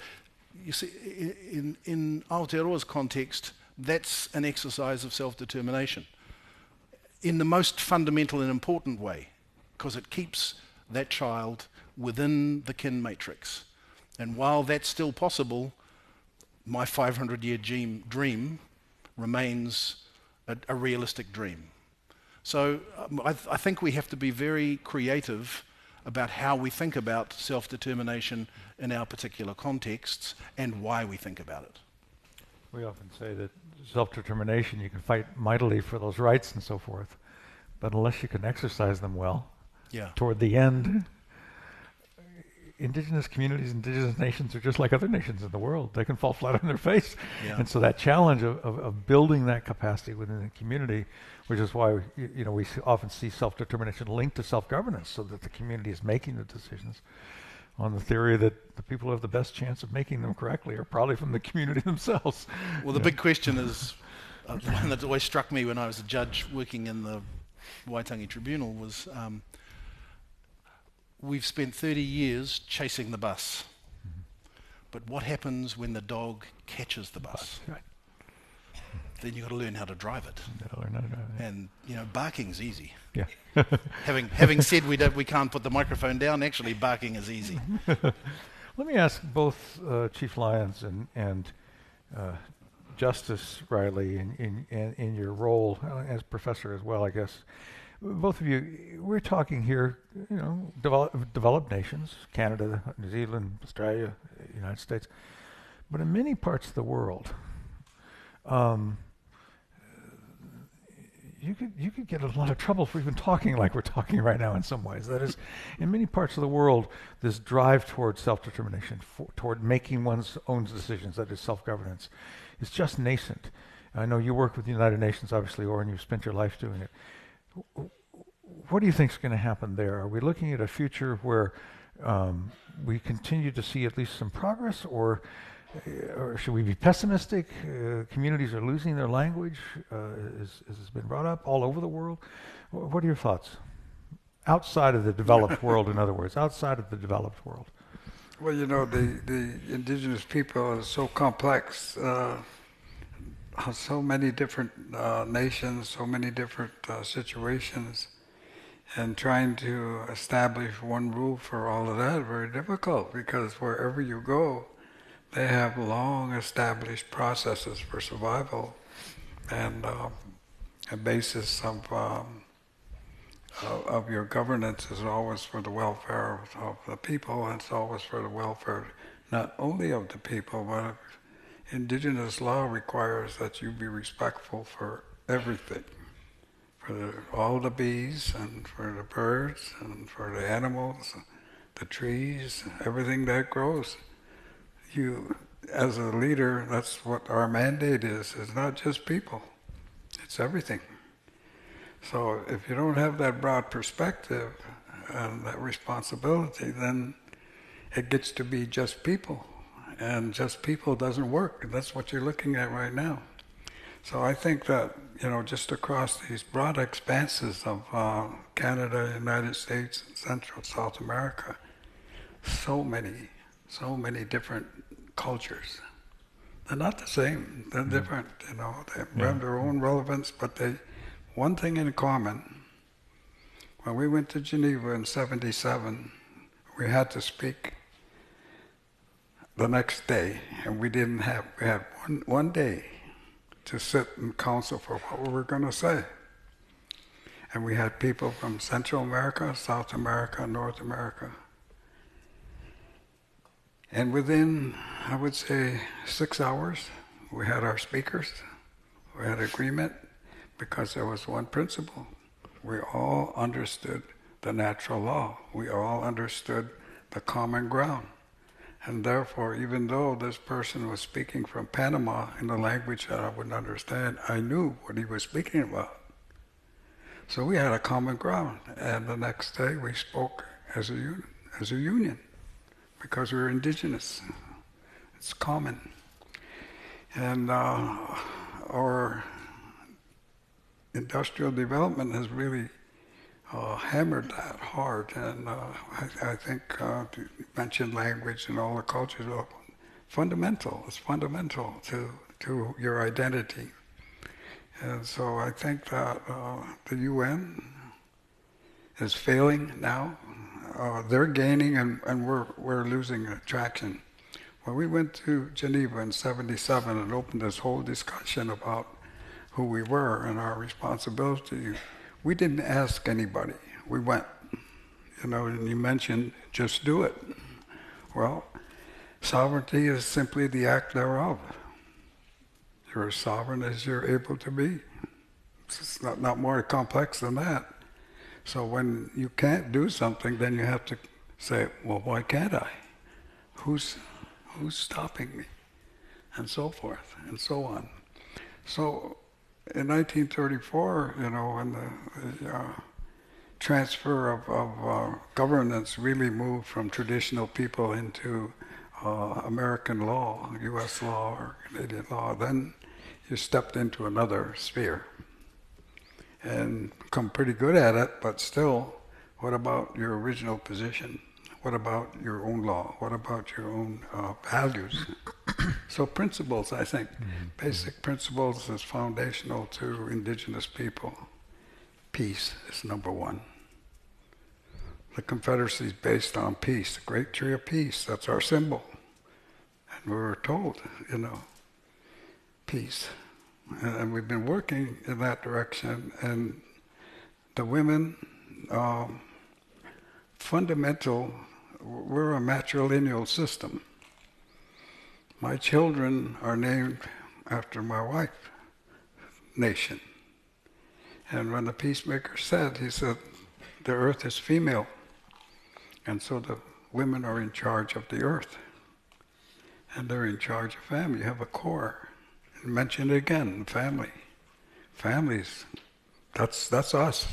You see, in Aotearoa's context, that's an exercise of self-determination in the most fundamental and important way, because it keeps that child within the kin matrix. And while that's still possible, my 500-year dream remains a realistic dream. So I think we have to be very creative about how we think about self-determination in our particular contexts and why we think about it. We often say that self-determination, you can fight mightily for those rights and so forth, but unless you can exercise them well, toward the end, indigenous communities, indigenous nations are just like other nations in the world. They can fall flat on their face. Yeah. And so that challenge of building that capacity within the community, which is why we often see self-determination linked to self-governance, so that the community is making the decisions on the theory that the people who have the best chance of making them correctly are probably from the community themselves. Well, the big question is, one that always struck me when I was a judge working in the Waitangi Tribunal was, we've spent 30 years chasing the bus. Mm-hmm. But what happens when the dog catches the bus? Right. Then you've got to learn how to drive it. And barking's easy. Yeah. having said we can't put the microphone down, actually barking is easy. Let me ask both Chief Lyons and Justice Riley in your role as professor as well, I guess. Both of you, we're talking here, developed nations, Canada, New Zealand, Australia, United States, but in many parts of the world, you could get a lot of trouble for even talking like we're talking right now in some ways. That is, in many parts of the world, this drive toward self-determination, toward making one's own decisions, that is self-governance, is just nascent. I know you work with the United Nations, obviously, Oren, you've spent your life doing it. What do you think is going to happen there? Are we looking at a future where we continue to see at least some progress, or should we be pessimistic? Communities are losing their language, as has been brought up all over the world. What are your thoughts? Outside of the developed world, in other words, outside of the developed world. Well, the indigenous people are so complex. So many different nations, so many different situations, and trying to establish one rule for all of that is very difficult, because wherever you go, they have long established processes for survival, and a basis of your governance is always for the welfare of the people, and it's always for the welfare not only of the people, but Indigenous law requires that you be respectful for everything, for all the bees and for the birds and for the animals, the trees, everything that grows. You, as a leader, that's what our mandate is. It's not just people, it's everything. So if you don't have that broad perspective and that responsibility, then it gets to be just people. And just people doesn't work. And that's what you're looking at right now. So I think that, just across these broad expanses of Canada, United States, and Central South America, so many different cultures. They're not the same. They're different, They have their own relevance, but one thing in common. When we went to Geneva in '77, we had to speak the next day, and we had one day to sit in council for what we were going to say. And we had people from Central America, South America, North America. And within, I would say, 6 hours, we had our speakers, we had agreement, because there was one principle. We all understood the natural law. We all understood the common ground. And therefore, even though this person was speaking from Panama in a language that I wouldn't understand, I knew what he was speaking about. So we had a common ground. And the next day we spoke as a union, because we were indigenous. It's common. And our industrial development has really hammered that hard, and I think you mentioned language and all the cultures are fundamental. It's fundamental to your identity, and so I think that the UN is failing now. They're gaining, and we're losing traction. When we went to Geneva in '77 and opened this whole discussion about who we were and our responsibility, we didn't ask anybody. We went, and you mentioned just do it. Well, sovereignty is simply the act thereof. You're as sovereign as you're able to be. It's not more complex than that. So when you can't do something, then you have to say, well, why can't I? Who's stopping me? And so forth, and so on. So in 1934, when the transfer of governance really moved from traditional people into American law, U.S. law or Canadian law, then you stepped into another sphere and become pretty good at it, but still, what about your original position? What about your own law? What about your own values? So principles, I think, basic principles is foundational to indigenous people. Peace is number one. The Confederacy is based on peace, the great tree of peace. That's our symbol. And we were told, peace. And we've been working in that direction. And the women, we're a matrilineal system. My children are named after my wife, nation. And when the peacemaker said, he said, the earth is female. And so the women are in charge of the earth. And they're in charge of family. You have a core. And mention it again, family. Families, that's us.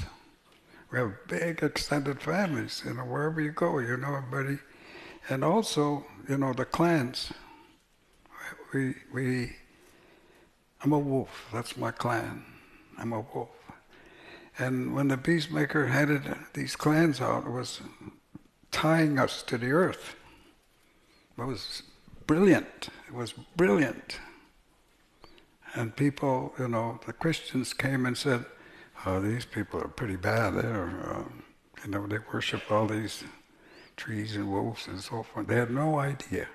We have big extended families, wherever you go, you know everybody. And also, the clans. I'm a wolf, that's my clan. I'm a wolf. And when the peacemaker headed these clans out, it was tying us to the earth. It was brilliant. It was brilliant. And people, the Christians came and said, oh, these people are pretty bad. They worship all these trees and wolves and so forth. They had no idea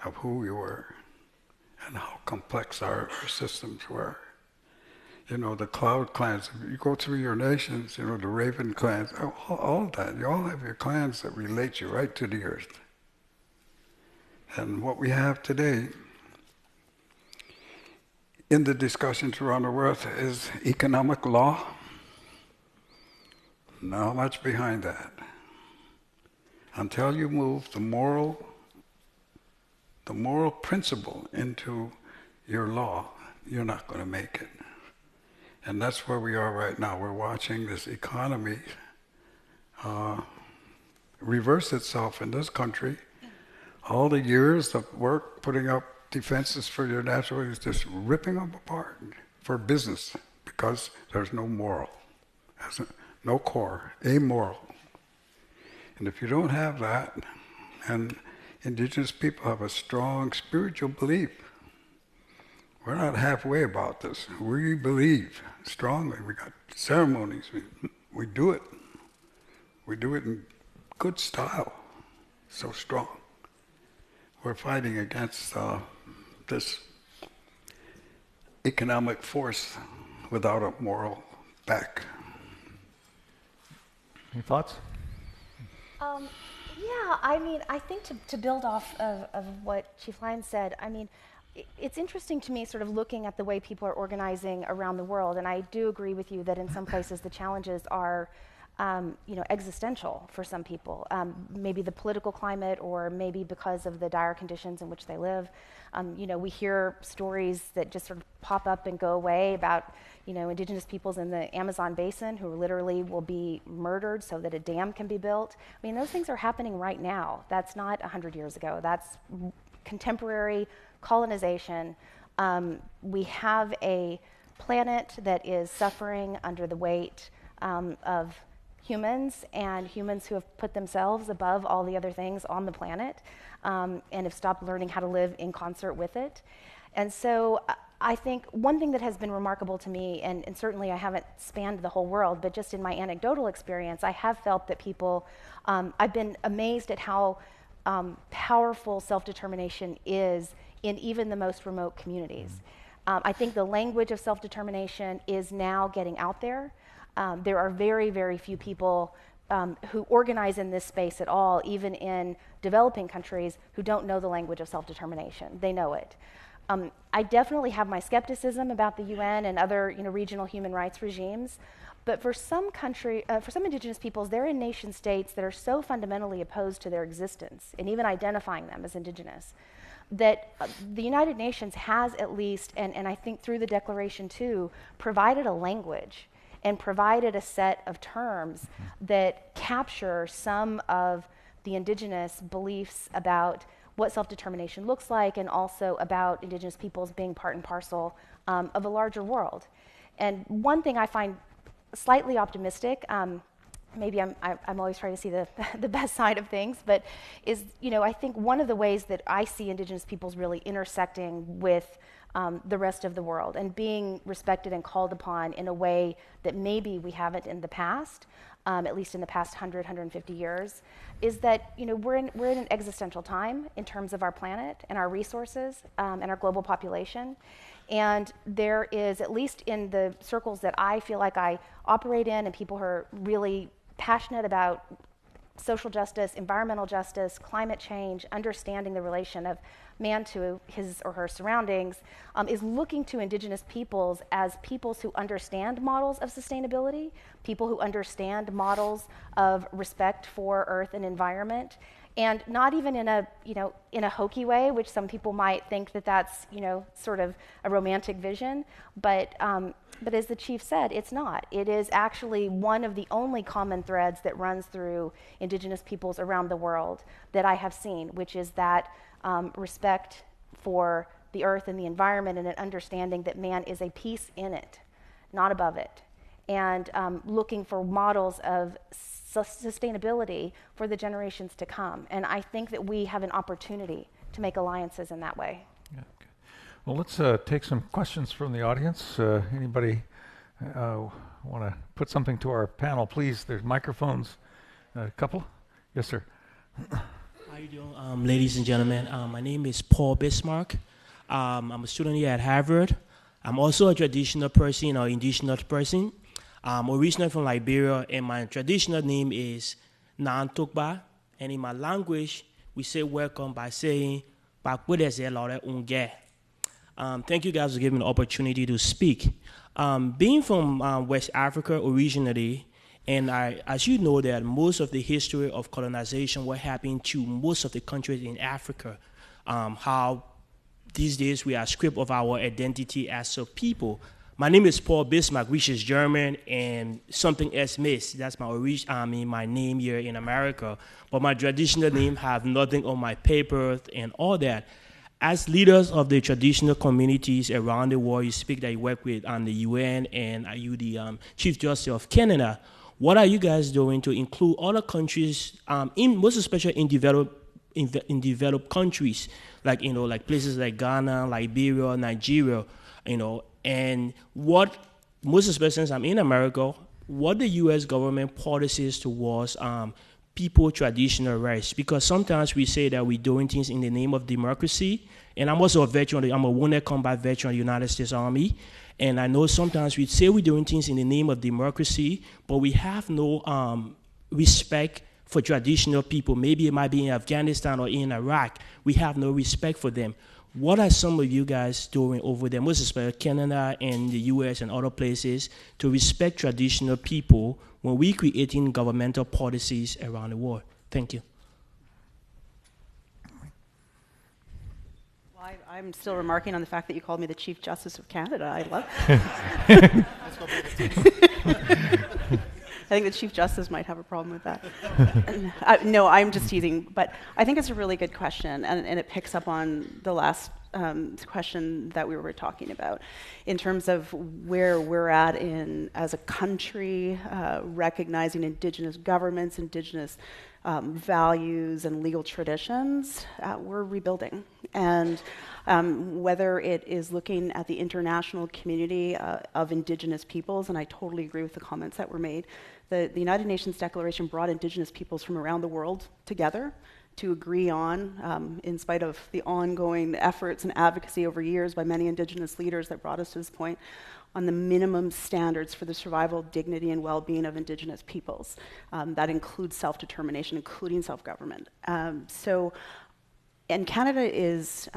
of who we were and how complex our systems were. The cloud clans, if you go through your nations, the raven clans, all that. You all have your clans that relate you right to the earth. And what we have today in the discussions around the world is economic law. Not much behind that. Until you move the moral principle into your law, you're not going to make it. And that's where we are right now. We're watching this economy reverse itself in this country. All the years of work putting up defenses for your natural is just ripping them apart for business because there's no moral, no core, amoral. And if you don't have that, and Indigenous people have a strong spiritual belief, we're not halfway about this. We believe strongly. We got ceremonies. We do it. We do it in good style. So strong. We're fighting against this economic force without a moral back. Any thoughts? I think to build off of what Chief Lyons said, it's interesting to me sort of looking at the way people are organizing around the world, and I do agree with you that in some places the challenges are existential for some people, maybe the political climate or maybe because of the dire conditions in which they live. We hear stories that just sort of pop up and go away about Indigenous peoples in the Amazon basin who literally will be murdered so that a dam can be built. Those things are happening right now. That's not 100 years ago. That's contemporary colonization. We have a planet that is suffering under the weight of humans, and humans who have put themselves above all the other things on the planet and have stopped learning how to live in concert with it. And so I think one thing that has been remarkable to me, and certainly I haven't spanned the whole world, but just in my anecdotal experience, I have felt that people, I've been amazed at how powerful self-determination is in even the most remote communities. I think the language of self-determination is now getting out there. There are very, very few people who organize in this space at all, even in developing countries, who don't know the language of self-determination. They know it. I definitely have my skepticism about the UN and other regional human rights regimes, but for some Indigenous peoples, they're in nation states that are so fundamentally opposed to their existence and even identifying them as Indigenous that the United Nations has at least, and I think through the Declaration too, provided a language and provided a set of terms that capture some of the Indigenous beliefs about what self-determination looks like, and also about Indigenous peoples being part and parcel of a larger world. And one thing I find slightly optimistic, maybe I'm always trying to see the best side of things, but is, I think one of the ways that I see Indigenous peoples really intersecting with the rest of the world and being respected and called upon in a way that maybe we haven't in the past, at least in the past 100, 150 years, is that we're in an existential time in terms of our planet and our resources and our global population. And there is, at least in the circles that I feel like I operate in, and people who are really passionate about social justice, environmental justice, climate change, understanding the relation of man to his or her surroundings, is looking to Indigenous peoples as peoples who understand models of sustainability, people who understand models of respect for earth and environment, and not even in a hokey way, which some people might think that that's sort of a romantic vision, but as the chief said, it's not. It is actually one of the only common threads that runs through Indigenous peoples around the world that I have seen, which is that respect for the earth and the environment, and an understanding that man is a piece in it, not above it, and looking for models of sustainability for the generations to come. And I think that we have an opportunity to make alliances in that way. Yeah, okay. Well, let's take some questions from the audience. Anybody want to put something to our panel, please? There's microphones. A couple? Yes, sir. How you doing, ladies and gentlemen? My name is Paul Bismarck. I'm a student here at Harvard. I'm also a traditional person or indigenous person. I'm originally from Liberia, and my traditional name is Nantokba. And in my language, we say welcome by saying, thank you guys for giving me the opportunity to speak. Being from West Africa originally, and as you know that most of the history of colonization, what happened to most of the countries in Africa, how these days we are stripped of our identity as a people. My name is Paul Bismarck, which is German, and something else missed. That's my name here in America. But my traditional name have nothing on my paper and all that. As leaders of the traditional communities around the world, you speak that you work with the UN, and are you the Chief Justice of Canada? What are you guys doing to include other countries, most especially in developed countries, like like places like Ghana, Liberia, Nigeria, and what, most especially since I'm in America, what the U.S. government policies towards people traditional rights? Because sometimes we say that we're doing things in the name of democracy, and I'm also a veteran. I'm a wounded combat veteran of the United States Army, and I know sometimes we say we're doing things in the name of democracy, but we have no respect for traditional people. Maybe it might be in Afghanistan or in Iraq. We have no respect for them. What are some of you guys doing over there, most especially Canada and the US and other places, to respect traditional people when we're creating governmental policies around the world? Thank you. Well, I'm still remarking on the fact that you called me the Chief Justice of Canada. I love I think the Chief Justice might have a problem with that. No, I'm just teasing. But I think it's a really good question, and it picks up on the last question that we were talking about in terms of where we're at as a country, recognizing Indigenous governments, Indigenous values and legal traditions. We're rebuilding. And whether it is looking at the international community of Indigenous peoples, and I totally agree with the comments that were made, the United Nations Declaration brought Indigenous peoples from around the world together to agree on, in spite of the ongoing efforts and advocacy over years by many Indigenous leaders that brought us to this point, on the minimum standards for the survival, dignity, and well-being of Indigenous peoples. That includes self-determination, including self-government. And Canada is,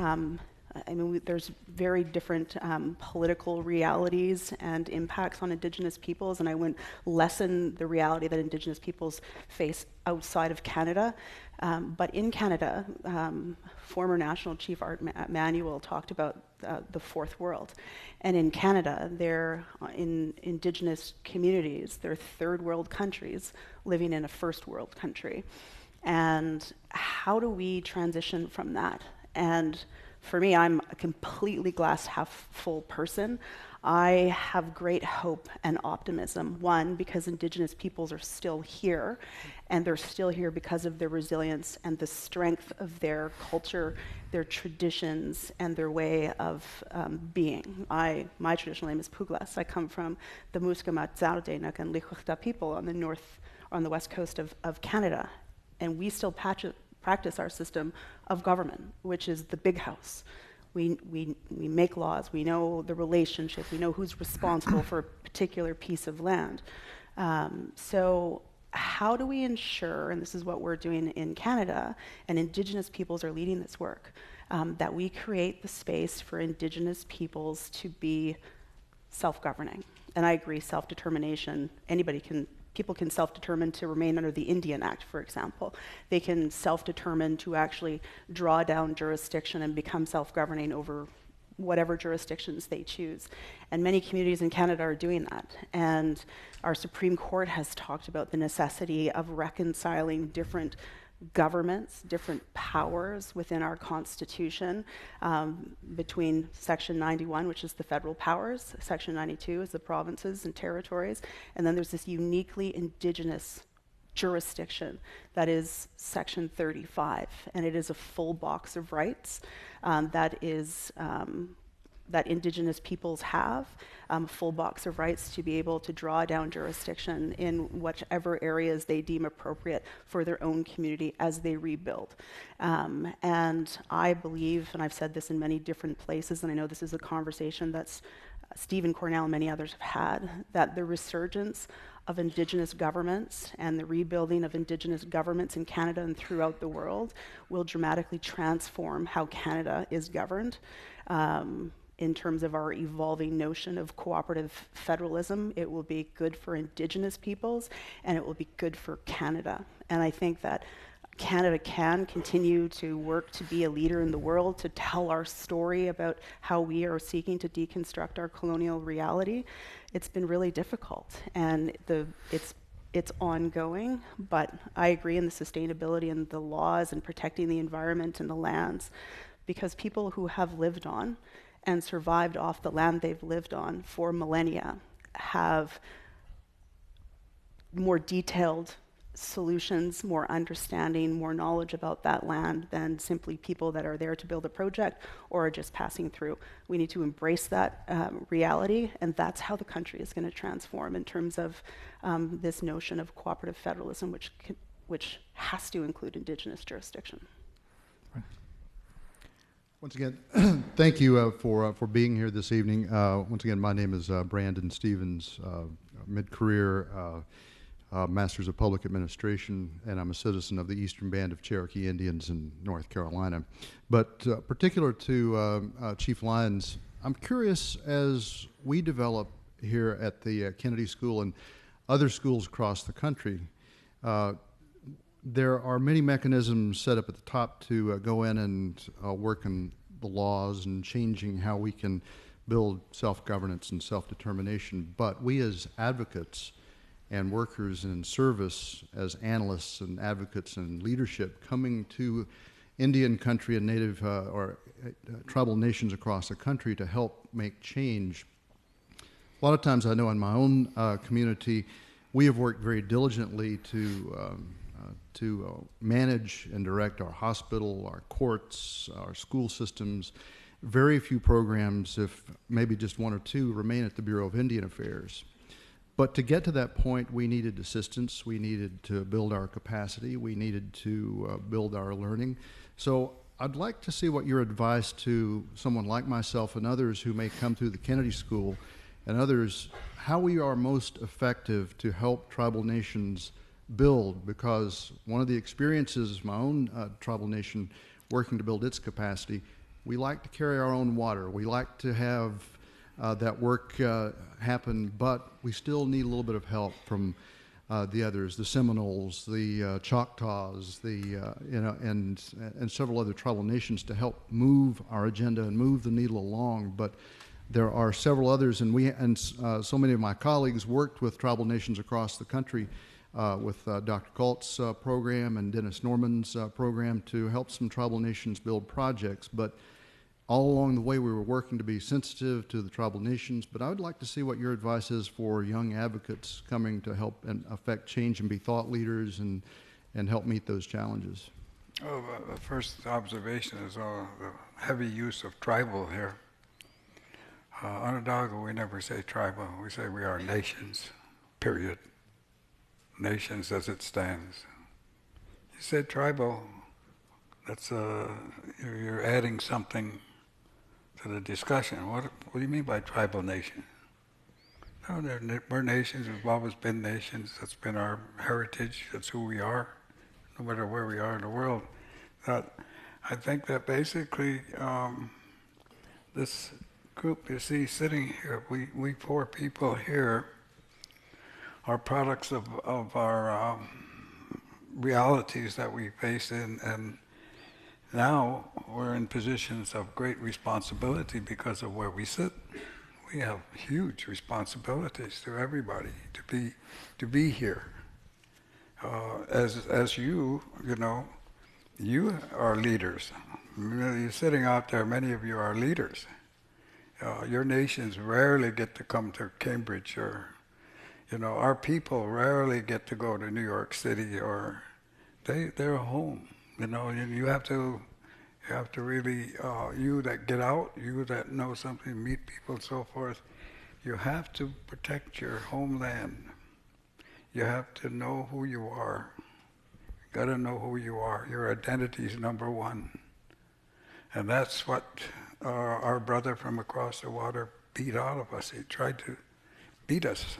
there's very different political realities and impacts on Indigenous peoples, and I wouldn't lessen the reality that Indigenous peoples face outside of Canada. But in Canada, former National Chief Art Manuel talked about the fourth world. And in Canada, they're in Indigenous communities, they're third world countries living in a first world country. And how do we transition from that? And for me, I'm a completely glass half full person. I have great hope and optimism. One, because Indigenous peoples are still here, and they're still here because of their resilience and the strength of their culture, their traditions, and their way of being. My traditional name is Puglas. I come from the Muskamat, Zaudena, and Lichuchta people on the west coast of Canada, and we still practice our system of government, which is the big house. We make laws, we know the relationship, we know who's responsible for a particular piece of land. So how do we ensure, and this is what we're doing in Canada, and Indigenous peoples are leading this work, that we create the space for Indigenous peoples to be self-governing? And I agree, self-determination, people can self-determine to remain under the Indian Act, for example. They can self-determine to actually draw down jurisdiction and become self-governing over whatever jurisdictions they choose. And many communities in Canada are doing that. And our Supreme Court has talked about the necessity of reconciling different governments, different powers within our Constitution, between Section 91, which is the federal powers, Section 92 is the provinces and territories, and then there's this uniquely Indigenous jurisdiction that is Section 35, and it is a full box of rights that Indigenous peoples have, a full box of rights to be able to draw down jurisdiction in whichever areas they deem appropriate for their own community as they rebuild. And I believe, and I've said this in many different places, and I know this is a conversation that's Stephen Cornell and many others have had, that the resurgence of Indigenous governments and the rebuilding of Indigenous governments in Canada and throughout the world will dramatically transform how Canada is governed. In terms of our evolving notion of cooperative federalism, it will be good for Indigenous peoples, and it will be good for Canada. And I think that Canada can continue to work to be a leader in the world, to tell our story about how we are seeking to deconstruct our colonial reality. It's been really difficult, and it's ongoing, but I agree in the sustainability and the laws and protecting the environment and the lands, because people who have lived on and survived off the land they've lived on for millennia have more detailed solutions, more understanding, more knowledge about that land than simply people that are there to build a project or are just passing through. We need to embrace that reality, and that's how the country is going to transform in terms of this notion of cooperative federalism, which has to include Indigenous jurisdiction. Once again, thank you for being here this evening. Once again, my name is Brandon Stevens, mid-career Masters of Public Administration, and I'm a citizen of the Eastern Band of Cherokee Indians in North Carolina. But particular to Chief Lyons, I'm curious, as we develop here at the Kennedy School and other schools across the country, there are many mechanisms set up at the top to go in and work on the laws and changing how we can build self-governance and self-determination. But we as advocates and workers in service, as analysts and advocates and leadership coming to Indian country and native or tribal nations across the country to help make change. A lot of times I know in my own community, we have worked very diligently to manage and direct our hospital, our courts, our school systems. Very few programs, if maybe just one or two, remain at the Bureau of Indian Affairs. But to get to that point, we needed assistance, we needed to build our capacity, we needed to build our learning. So I'd like to see what your advice to someone like myself and others who may come through the Kennedy School and others, how we are most effective to help tribal nations build, because one of the experiences of my own tribal nation working to build its capacity, we like to carry our own water. We like to have that work happen, but we still need a little bit of help from the others, the Seminoles, the Choctaws, and several other tribal nations to help move our agenda and move the needle along. But there are several others, and so many of my colleagues worked with tribal nations across the country with Dr. Kalt's program and Dennis Norman's program to help some tribal nations build projects. But all along the way we were working to be sensitive to the tribal nations, but I would like to see what your advice is for young advocates coming to help and affect change and be thought leaders and help meet those challenges. Oh, the first observation is the heavy use of tribal here. Onondaga, we never say tribal. We say we are nations, period. Nations as it stands. You say tribal, that's you're adding something to the discussion. What do you mean by tribal nation? No, we're nations. We've always been nations. That's been our heritage. That's who we are, no matter where we are in the world. I think that basically this group you see sitting here, we poor people here are products of our realities that we face in, and now we're in positions of great responsibility because of where we sit. We have huge responsibilities to everybody to be here. As you know, you are leaders. You're sitting out there, many of you are leaders. Your nations rarely get to come to Cambridge, or, our people rarely get to go to New York City, or they're home. And you have to really, you that get out, you that know something, meet people and so forth, you have to protect your homeland. You have to know who you are. You got to know who you are. Your identity is number one. And that's what our brother from across the water beat out of us. He tried to beat us,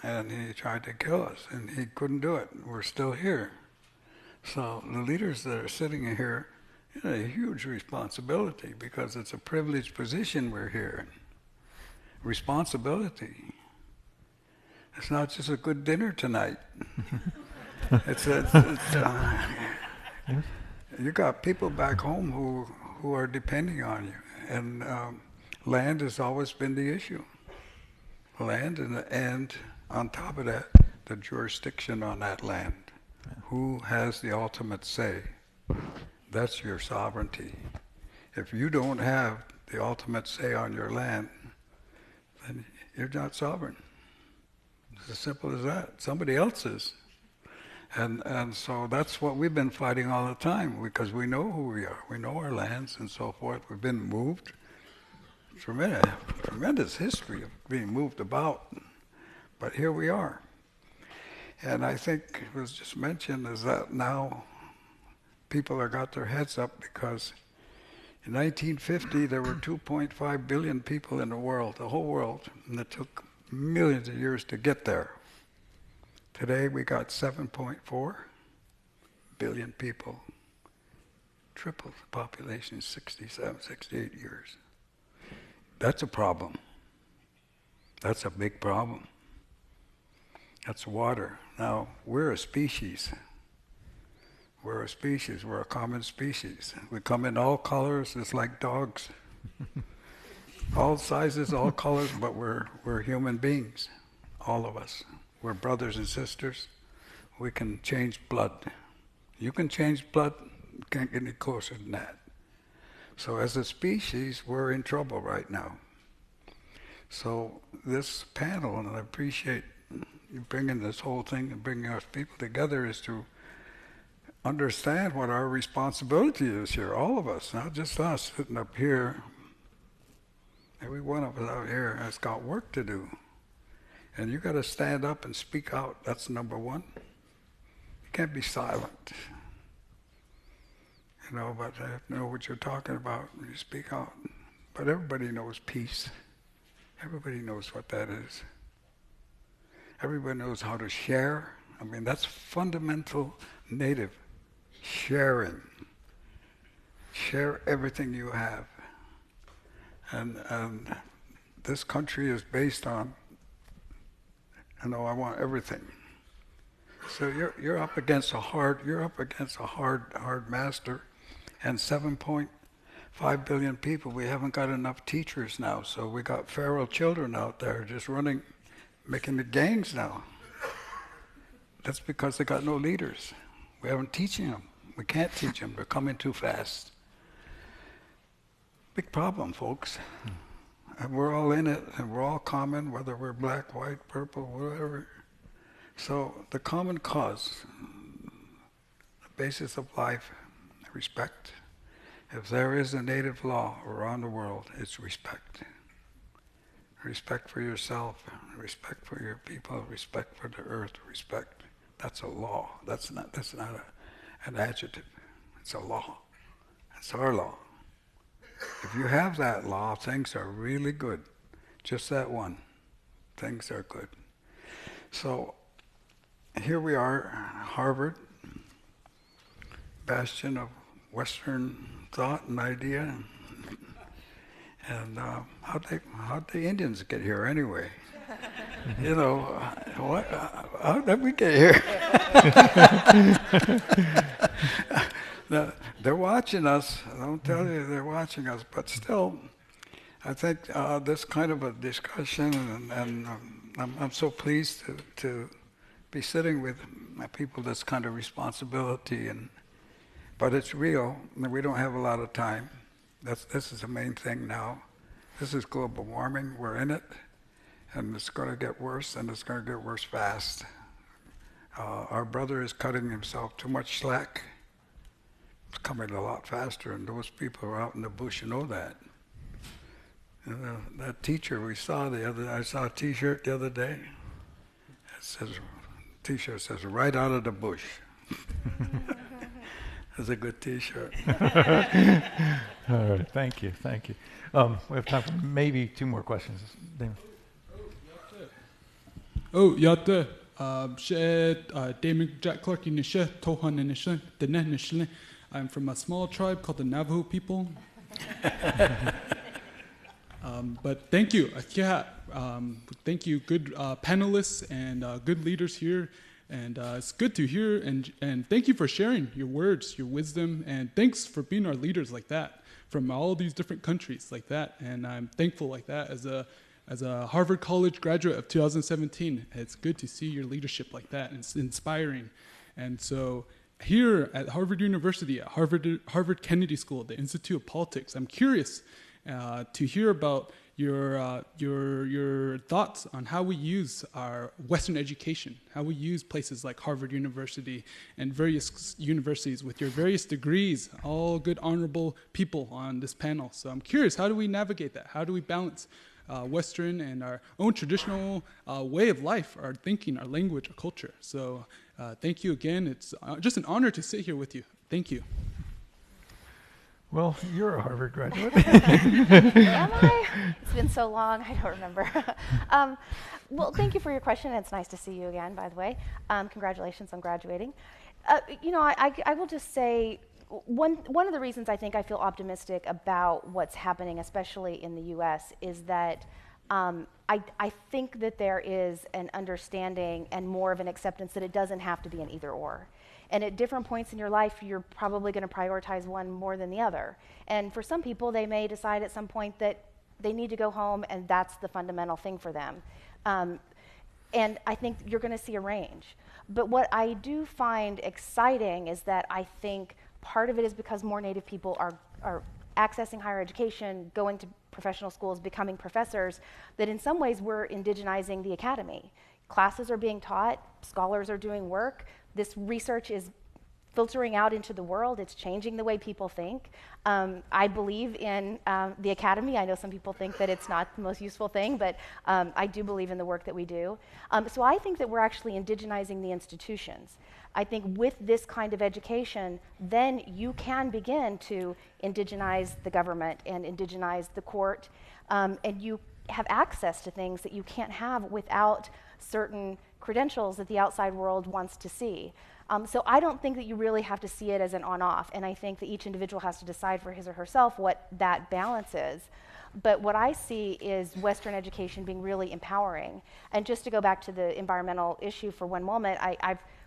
and he tried to kill us, and he couldn't do it. We're still here. So the leaders that are sitting here, a huge responsibility, because it's a privileged position we're here in. Responsibility. It's not just a good dinner tonight. You got people back home who are depending on you, and land has always been the issue. Land, and on top of that, the jurisdiction on that land. Who has the ultimate say? That's your sovereignty. If you don't have the ultimate say on your land, then you're not sovereign. It's as simple as that. Somebody else is. And so that's what we've been fighting all the time, because we know who we are. We know our lands and so forth. We've been moved. Tremendous history of being moved about. But here we are. And I think it was just mentioned is that now people have got their heads up, because in 1950 there were 2.5 billion people in the world, the whole world, and it took millions of years to get there. Today we got 7.4 billion people, tripled the population in 67, 68 years. That's a problem. That's a big problem. That's water. Now, we're a species. We're a species. We're a common species. We come in all colors. It's like dogs. All sizes, all colors, but we're human beings, all of us. We're brothers and sisters. We can change blood. You can change blood, you can't get any closer than that. So as a species, we're in trouble right now. So this panel, and I appreciate you bringing this whole thing and bringing us people together, is to understand what our responsibility is here, all of us, not just us sitting up here. Every one of us out here has got work to do. And you got to stand up and speak out. That's number one. You can't be silent. But I have to know what you're talking about when you speak out. But everybody knows peace. Everybody knows what that is. Everybody knows how to share. That's fundamental native. Sharing. Share everything you have. And this country is based on, I want everything. So you're up against a hard master, and 7.5 billion people. We haven't got enough teachers now, so we got feral children out there just running, making the gangs now. That's because they got no leaders. We haven't teaching them. We can't teach them. They're coming too fast. big problem, folks. And we're all in it, and we're all common, whether we're black, white, purple, whatever. So the common cause, the basis of life, respect. If there is a native law around the world, it's respect. Respect for yourself, respect for your people, respect for the earth, respect. That's a law. That's not an adjective. It's a law. It's our law. If you have that law, things are really good. Just that one. Things are good. So here we are, Harvard, bastion of Western thought and idea. And how'd the Indians get here anyway? You know, how did we get here? Now, they're watching us. I don't tell you they're watching us, but still, I think this kind of a discussion, and I'm so pleased to be sitting with people this kind of responsibility, but it's real, and we don't have a lot of time. This is the main thing now. This is global warming. We're in it, and it's going to get worse, and it's going to get worse fast. Our brother is cutting himself too much slack. It's coming a lot faster, and those people are out in the bush know that. That teacher we saw I saw a T-shirt the other day. T-shirt says, "Right out of the bush." That's a good T-shirt. All right, thank you. We have time for maybe 2 more questions. Damon. Yatte. Damon Jack Clark Inisha, Tohan Inisha, Dene Nishle. I'm from a small tribe called the Navajo people. But thank you. Thank you, good panelists and good leaders here. And it's good to hear, and thank you for sharing your words, your wisdom, and thanks for being our leaders like that from all these different countries like that. And I'm thankful like that as a Harvard College graduate of 2017. It's good to see your leadership like that, and it's inspiring. And so here at Harvard University, at Harvard Kennedy School, the Institute of Politics, I'm curious to hear about your thoughts on how we use our Western education, how we use places like Harvard University and various universities with your various degrees, all good, honorable people on this panel. So I'm curious, how do we navigate that? How do we balance Western and our own traditional way of life, our thinking, our language, our culture? So thank you again. It's just an honor to sit here with you. Thank you. Well, you're a Harvard graduate. Am I? It's been so long, I don't remember. Well, thank you for your question. It's nice to see you again, by the way. Congratulations on graduating. I will just say, one of the reasons I think I feel optimistic about what's happening, especially in the U.S., is that I think that there is an understanding and more of an acceptance that it doesn't have to be an either-or. And at different points in your life, you're probably going to prioritize one more than the other. And for some people, they may decide at some point that they need to go home, and that's the fundamental thing for them. And I think you're going to see a range. But what I do find exciting is that I think part of it is because more Native people are accessing higher education, going to professional schools, becoming professors, that in some ways we're indigenizing the academy. Classes are being taught, scholars are doing work. This research is filtering out into the world. It's changing the way people think. I believe in the academy. I know some people think that it's not the most useful thing, but I do believe in the work that we do. So I think that we're actually indigenizing the institutions. I think with this kind of education, then you can begin to indigenize the government and indigenize the court, and you have access to things that you can't have without certain credentials that the outside world wants to see. So I don't think that you really have to see it as an on-off, and I think that each individual has to decide for his or herself what that balance is. But what I see is Western education being really empowering. And just to go back to the environmental issue for one moment,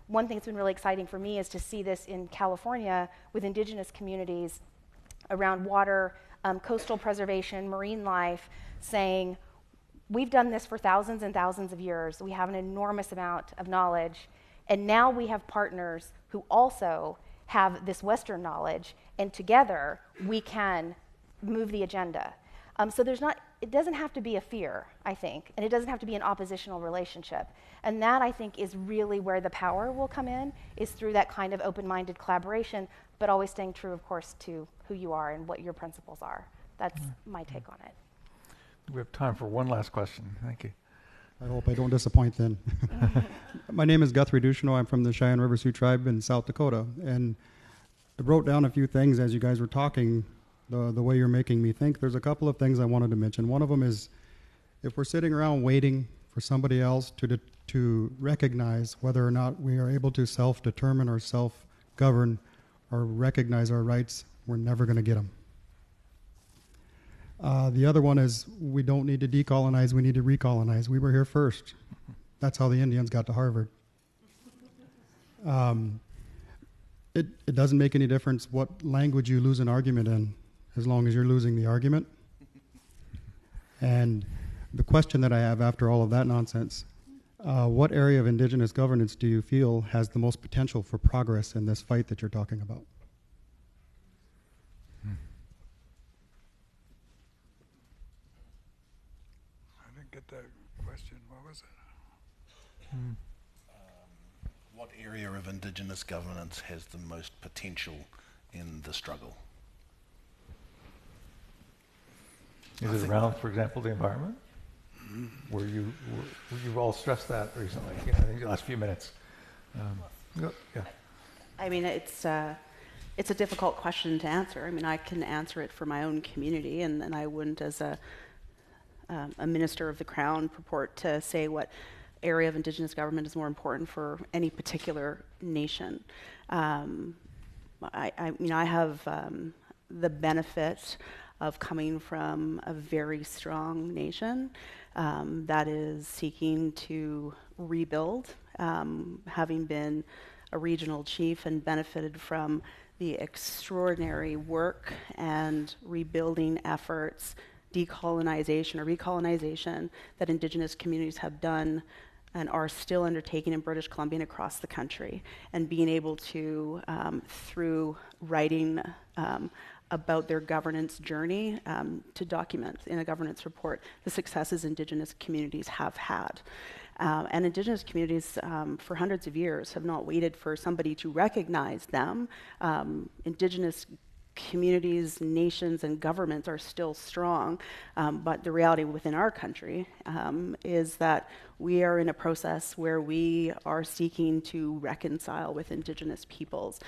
one thing that's been really exciting for me is to see this in California with indigenous communities around water, coastal preservation, marine life, saying, we've done this for thousands and thousands of years. We have an enormous amount of knowledge. And now we have partners who also have this Western knowledge. And together, we can move the agenda. So it doesn't have to be a fear, I think, and it doesn't have to be an oppositional relationship. And that, I think, is really where the power will come in, is through that kind of open-minded collaboration, but always staying true, of course, to who you are and what your principles are. That's my take on it. We have time for one last question. Thank you. I hope I don't disappoint then. My name is Guthrie Duchesneau. I'm from the Cheyenne River Sioux Tribe in South Dakota. And I wrote down a few things as you guys were talking, the way you're making me think. There's a couple of things I wanted to mention. One of them is, if we're sitting around waiting for somebody else to recognize whether or not we are able to self-determine or self-govern or recognize our rights, we're never going to get them. The other one is, we don't need to decolonize, we need to recolonize. We were here first. That's how the Indians got to Harvard. It doesn't make any difference what language you lose an argument in, as long as you're losing the argument. And the question that I have after all of that nonsense, what area of Indigenous governance do you feel has the most potential for progress in this fight that you're talking about? I didn't get that question. What was it? What area of Indigenous governance has the most potential in the struggle? Is it around, for example, the environment? Where you've all stressed that recently, in the last few minutes. Yeah. I mean, it's a difficult question to answer. I mean, I can answer it for my own community, and I wouldn't, as a minister of the Crown, purport to say what area of Indigenous government is more important for any particular nation. I mean, I have the benefit of coming from a very strong nation that is seeking to rebuild, having been a regional chief and benefited from the extraordinary work and rebuilding efforts, decolonization or recolonization that Indigenous communities have done and are still undertaking in British Columbia and across the country, and being able to, through writing about their governance journey, to document in a governance report the successes Indigenous communities have had. And Indigenous communities for hundreds of years have not waited for somebody to recognize them. Indigenous communities, nations, and governments are still strong, but the reality within our country is that we are in a process where we are seeking to reconcile with Indigenous peoples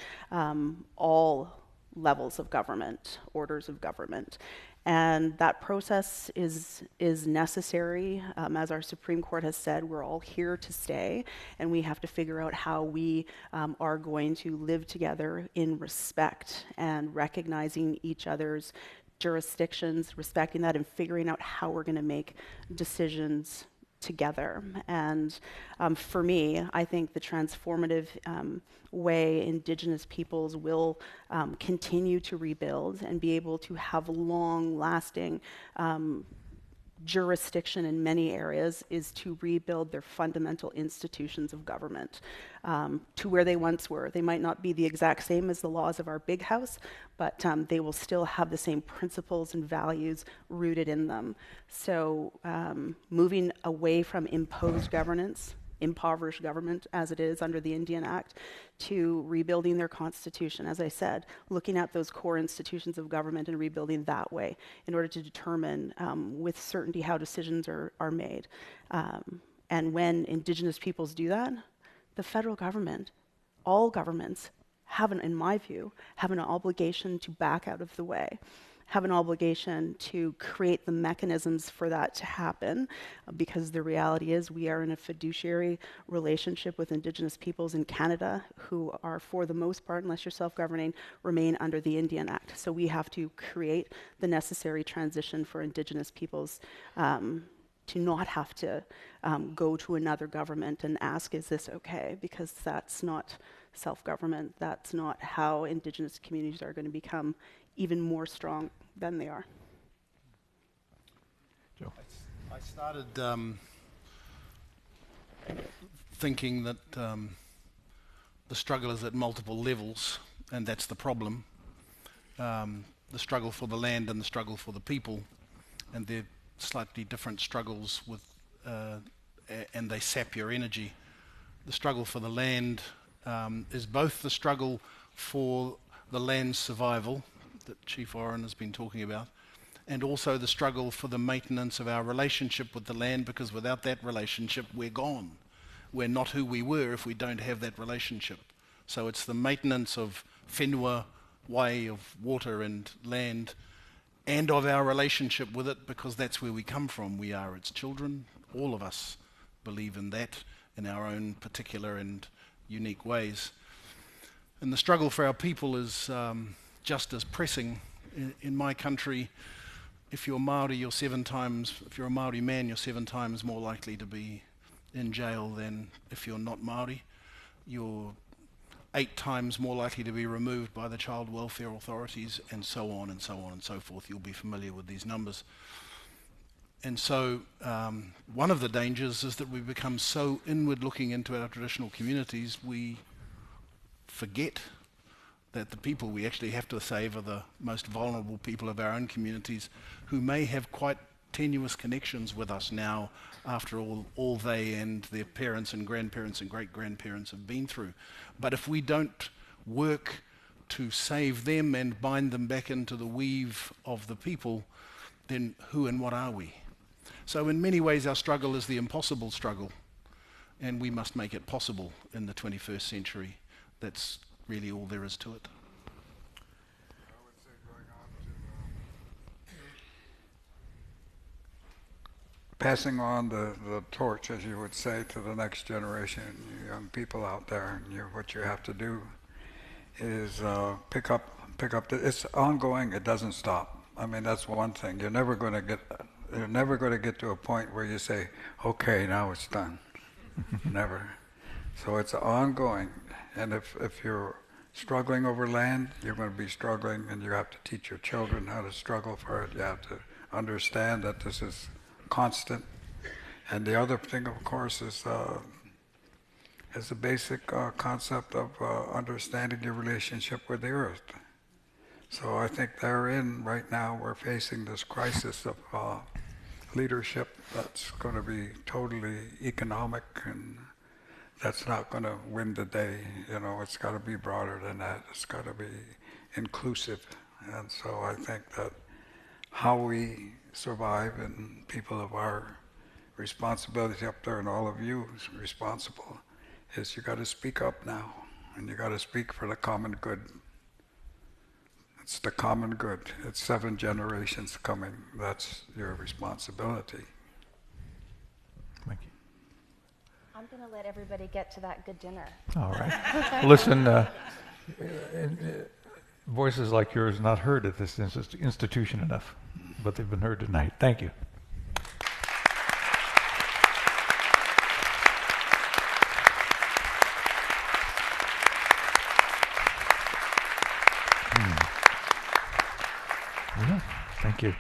all levels of government, orders of government. And that process is necessary. As our Supreme Court has said, we're all here to stay, and we have to figure out how we are going to live together in respect and recognizing each other's jurisdictions, respecting that, and figuring out how we're going to make decisions together. And for me, I think the transformative way Indigenous peoples will continue to rebuild and be able to have long-lasting jurisdiction in many areas is to rebuild their fundamental institutions of government to where they once were. They might not be the exact same as the laws of our big house, but they will still have the same principles and values rooted in them. So moving away from imposed governance, impoverished government as it is under the Indian Act, to rebuilding their constitution, as I said, looking at those core institutions of government and rebuilding that way in order to determine with certainty how decisions are made. And when Indigenous peoples do that, the federal government, all governments, in my view, have an obligation to back out of the way, have an obligation to create the mechanisms for that to happen, because the reality is we are in a fiduciary relationship with Indigenous peoples in Canada who are, for the most part, unless you're self-governing, remain under the Indian Act. So we have to create the necessary transition for Indigenous peoples to not have to go to another government and ask, is this okay? Because that's not self-government. That's not how Indigenous communities are going to become even more strong than they are. Joe. I started thinking that the struggle is at multiple levels, and that's the problem. the struggle for the land and the struggle for the people, and they're slightly different struggles with, and they sap your energy. The struggle for the land is both the struggle for the land's survival that Chief Oren has been talking about, and also the struggle for the maintenance of our relationship with the land, because without that relationship we're gone. We're not who we were if we don't have that relationship. So it's the maintenance of whenua, way of water and land, and of our relationship with it, because that's where we come from. We are its children. All of us believe in that in our own particular and unique ways. And the struggle for our people is just as pressing. In my country, if you're Māori, if you're a Māori man, you're 7 times more likely to be in jail than if you're not Māori. You're 8 times more likely to be removed by the child welfare authorities, and so on and so on and so forth. You'll be familiar with these numbers. And so one of the dangers is that we become so inward looking into our traditional communities, we forget that the people we actually have to save are the most vulnerable people of our own communities, who may have quite tenuous connections with us now after all they and their parents and grandparents and great-grandparents have been through. But if we don't work to save them and bind them back into the weave of the people, then who and what are we? So in many ways our struggle is the impossible struggle, and we must make it possible in the 21st century. That's really all there is to it. I would say going on to passing on the torch, as you would say, to the next generation, you young people out there, and what you have to do is pick up it's ongoing, it doesn't stop. I mean, that's one thing. You're never going to get to a point where you say, okay, now it's done. Never. So it's ongoing. And if you're struggling over land, you're going to be struggling, and you have to teach your children how to struggle for it. You have to understand that this is constant. And the other thing, of course, is the basic concept of understanding your relationship with the earth. So I think therein, right now, we're facing this crisis of leadership that's going to be totally economic, and that's not going to win the day. It's got to be broader than that. It's got to be inclusive. And so I think that how we survive, and people of our responsibility up there, and all of you responsible, is you got to speak up now, and you got to speak for the common good. It's the common good. It's 7 generations coming. That's your responsibility. Thank you. I'm going to let everybody get to that good dinner. All right. Listen, voices like yours not heard at this institution enough, but they've been heard tonight. Thank you. Yeah, thank you.